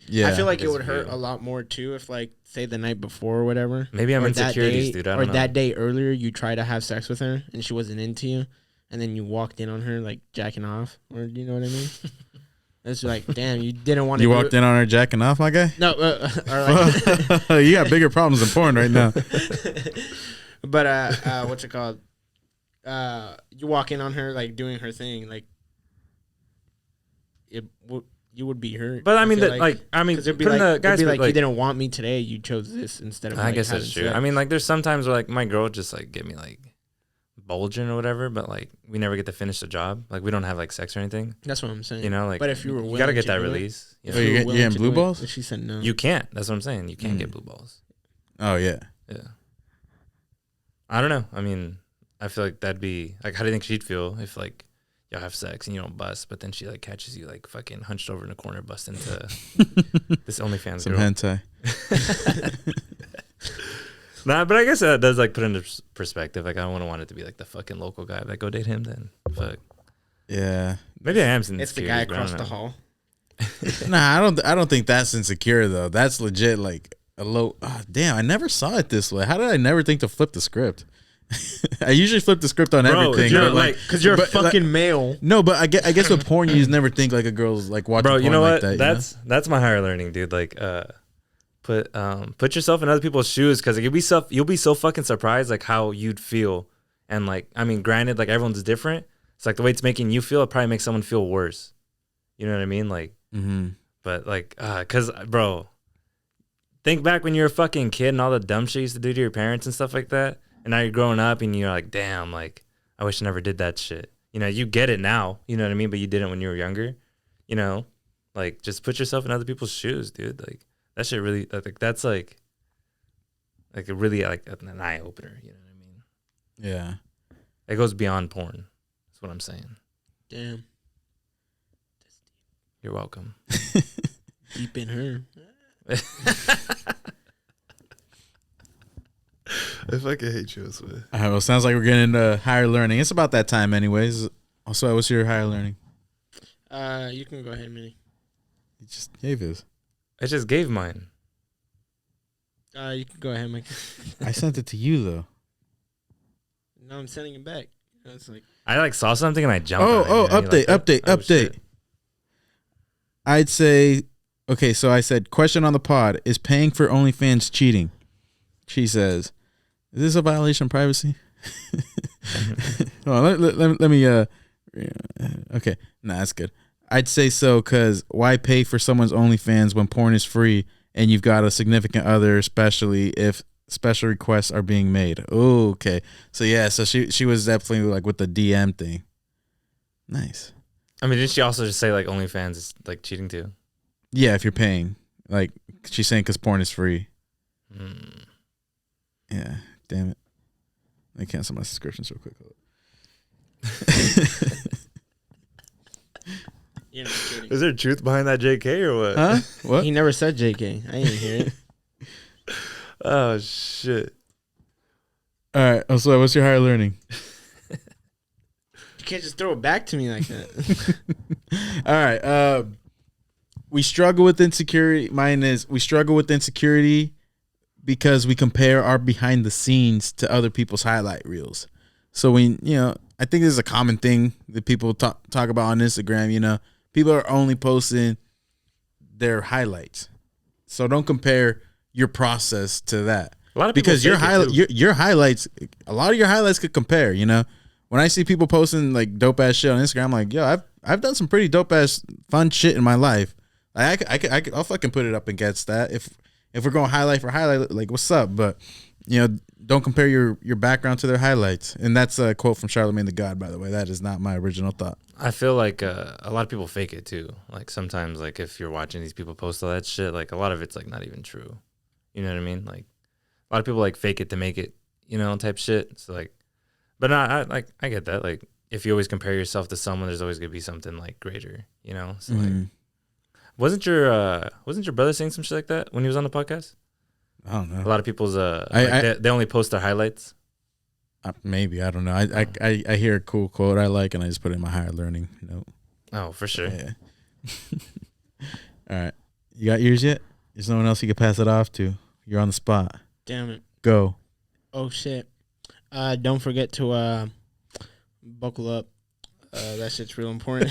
Yeah, I feel like it It's would hurt real. a lot more too if like say the night before or whatever. Maybe I'm or insecurities, that day, dude. I or don't know. that day earlier you try to have sex with her and she wasn't into you, and then you walked in on her like jacking off, or you know what I mean? It's like, damn, you didn't want to. you walked in on her jacking off, my guy. No, or like, You got bigger problems than porn right now. but what's it called? You walk in on her like doing her thing, like you would be hurt. But I mean, feel that like I mean, because it'd be putting like, the guys it'd be like, you like didn't want me today. You chose this instead of. I like, guess having that's true. sex. I mean, like there's sometimes where like my girl just like get me like bulging or whatever, but like we never get to finish the job. Like we don't have like sex or anything. That's what I'm saying. You know, like but if you were you willing gotta get to that do it- release. You, if know? Oh, you were get- willing getting to blue do it, balls? but she said no. You can't. That's what I'm saying. You can't Mm. get blue balls. Oh yeah. Yeah. I don't know. I mean, I feel like that'd be like, how do you think she'd feel if like y'all have sex and you don't bust, but then she like catches you like fucking hunched over in a corner, bust into this OnlyFans Some girl. hentai. Nah, but I guess that does like put into perspective. Like I don't want it to be like the fucking local guy. Like go date him then. Fuck. Yeah. Maybe I am. It's the guy across the hall. Nah, I don't think that's insecure though. That's legit like a low. Oh, damn, I never saw it this way. How did I never think to flip the script? I usually flip the script on Bro, everything. you're but like, Because you're a but, like, fucking male. no, but I guess with porn, you just never think like a girl's like watching. Bro, porn you know like what? that, That's my higher learning, dude. Like, put yourself in other people's shoes because you'll be so fucking surprised like how you'd feel, and like I mean, granted, like everyone's different. It's like the way it's making you feel, it probably makes someone feel worse. You know what I mean? Like, Mm-hmm. but like, cause bro, think back when you were a fucking kid and all the dumb shit you used to do to your parents and stuff like that, and now you're growing up and you're like, damn, like I wish I never did that shit. You know, you get it now. You know what I mean? But you didn't when you were younger. You know, like just put yourself in other people's shoes, dude. Like that shit really, like that's like a really like an eye opener. You know what I mean? Yeah. It goes beyond porn. That's what I'm saying. Damn. You're welcome. Deep in her. I fucking hate you, All right, well, sounds like we're getting into higher learning. It's about that time, anyways. Also, what's your higher learning? You can go ahead, Minnie. You just gave his. I just gave mine. You can go ahead, Mike. I sent it to you though. No, I'm sending it back. It's like I like saw something and I jumped. Oh, on it, you know? You update, like that? Oh, update. shit. I'd say, okay, so I said, question on the pod, is paying for OnlyFans cheating? She says, is this a violation of privacy? Hold on, let me, okay, nah, that's good. I'd say so, because why pay for someone's OnlyFans when porn is free and you've got a significant other, especially if special requests are being made? Oh, okay. So yeah, so she was definitely like with the DM thing. Nice. I mean, didn't she also just say like OnlyFans is like cheating too? Yeah, if you're paying. Like, she's saying because porn is free. Mm. Yeah, damn it. Let me cancel my subscriptions real quick. You're not kidding. Is there truth behind that JK or what? Huh? What? He never said JK. I didn't hear it. Oh shit. All right. Oh, so what's your higher learning? You can't just throw it back to me like that. All right. We struggle with insecurity. Mine is we struggle with insecurity because we compare our behind the scenes to other people's highlight reels. So I think this is a common thing that people talk about on Instagram. People are only posting their highlights. So don't compare your process to that. A lot of people because your highlights, a lot of your highlights could compare. When I see people posting like dope ass shit on Instagram, I'm like, yo, I've done some pretty dope ass fun shit in my life. I'll fucking put it up against that. If we're going highlight for highlight, like what's up? But don't compare your background to their highlights. And that's a quote from Charlemagne the God, by the way. That is not my original thought. I feel like a lot of people fake it too. Like sometimes, like if you're watching these people post all that shit, like a lot of it's like not even true. You know what I mean? Like a lot of people like fake it to make it, type shit. So like, but I get that. Like if you always compare yourself to someone, there's always gonna be something like greater. So like, wasn't your brother saying some shit like that when he was on the podcast? I don't know. A lot of people's they only post their highlights. Maybe, I don't know. I hear a cool quote I like, and I just put it in my higher learning note. Oh, for sure. Yeah. All right, you got yours yet? There's no one else you can pass it off to. You're on the spot. Damn it. Go. Oh shit. Don't forget to buckle up. That shit's real important.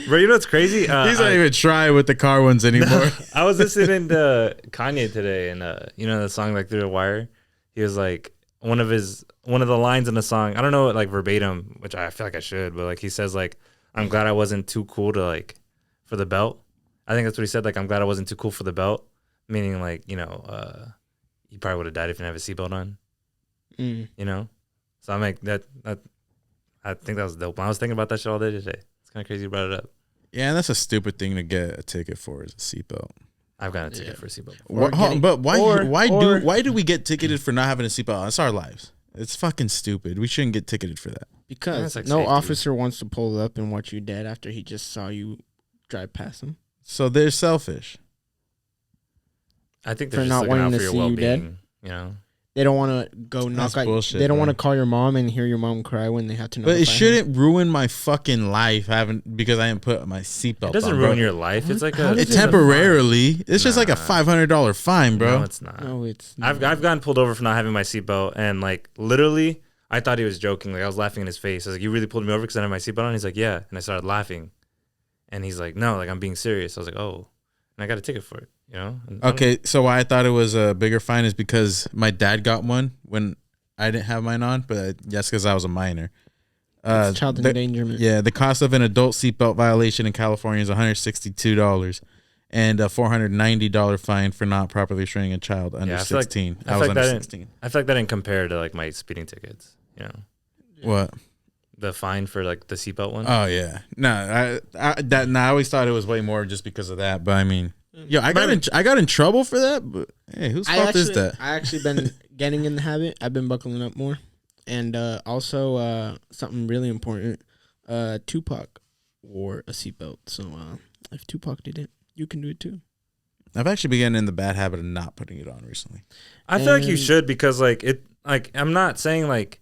Bro, you know what's crazy? He's not even trying with the car ones anymore. I was listening to Kanye today, and the song like Through the Wire. He was like one of the lines in the song. I don't know it like verbatim, which I feel like I should, but like he says like, "I'm glad I wasn't too cool to like for the belt." I think that's what he said. Like, "I'm glad I wasn't too cool for the belt," meaning like he probably would have died if he didn't have a seatbelt on. So I'm like that. I think that was dope. I was thinking about that shit all day today. It's kind of crazy you brought it up. Yeah, and that's a stupid thing to get a ticket for is a seatbelt. I've got a ticket for a seatbelt. But why do we get ticketed for not having a seatbelt? It's our lives. It's fucking stupid. We shouldn't get ticketed for that. Because like no safety. officer wants to pull up and watch you dead after he just saw you drive past him. So they're selfish. I think they're For just not looking wanting out to for your see you well-being. dead? They don't want to go knock out. bullshit, They don't bro. want to call your mom and hear your mom cry when they have to. But it notify shouldn't ruin my fucking life because I didn't put my seatbelt on. It doesn't bro. ruin your life. It's like How a does It It's a temporarily. It's just like a $500 fine, bro. No, it's not. him. No, it's. I've not. gotten pulled over for not having my seatbelt, and like literally, I thought he was joking. Like I was laughing in his face. I was like, "You really pulled me over because I didn't have my seatbelt on?" He's like, "Yeah," and I started laughing, and he's like, "No, like I'm being serious." I was like, "Oh," and I got a ticket for it. And Okay, so why I thought it was a bigger fine is because my dad got one when I didn't have mine on, but yes, because I was a minor. It's child endangerment. Yeah, the cost of an adult seatbelt violation in California is $162 and a $490 fine for not properly restraining a child under Yeah, I feel like- 16. I I feel was like under that 16. I feel like that didn't compare to like my speeding tickets. What? The fine for like the seatbelt one. Oh yeah, no, I always thought it was way more just because of that. But I mean, I got in trouble for that. But hey, whose fault is that? I actually been getting in the habit. I've been buckling up more, and also something really important. Tupac wore a seatbelt, so if Tupac did it, you can do it too. I've actually been getting in the bad habit of not putting it on recently. I feel like you And- should because like it like I'm not saying like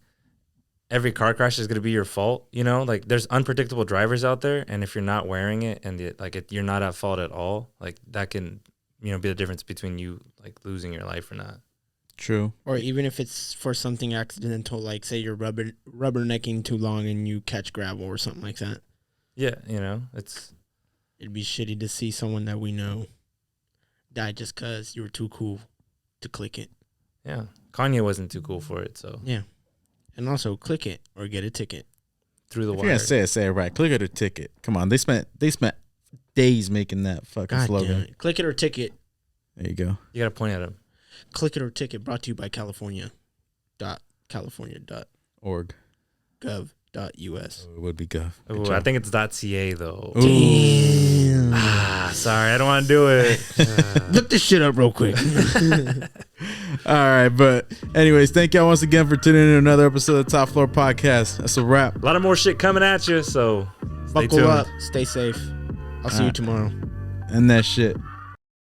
every car crash is gonna be your fault. Like there's unpredictable drivers out there, and if you're not wearing it and you're not at fault at all, like that can be the difference between you like losing your life or not. True. Or even if it's for something accidental, like say you're rubbernecking too long and you catch gravel or something like that. Yeah, It'd be shitty to see someone that we know die just because you were too cool to click it. yeah. Kanye wasn't too cool for it, so Yeah. And also click it or get a ticket. through the If wire. you're gonna say it right. Click it or ticket. Come on, they spent days making that fucking God slogan. damn it. Click it or ticket. There you go. You gotta point at him. Click it or ticket brought to you by California.us. It would be Gov. Good Ooh, I job. think it's .ca though. Ooh. Damn. Sorry, I don't want to do it. Look this shit up real quick. All right, but anyways, thank y'all once again for tuning in to another episode of the Top Floor Podcast. That's a wrap. A lot of more shit coming at you, so stay Buckle tuned. up. Stay safe. I'll see you tomorrow. And that shit.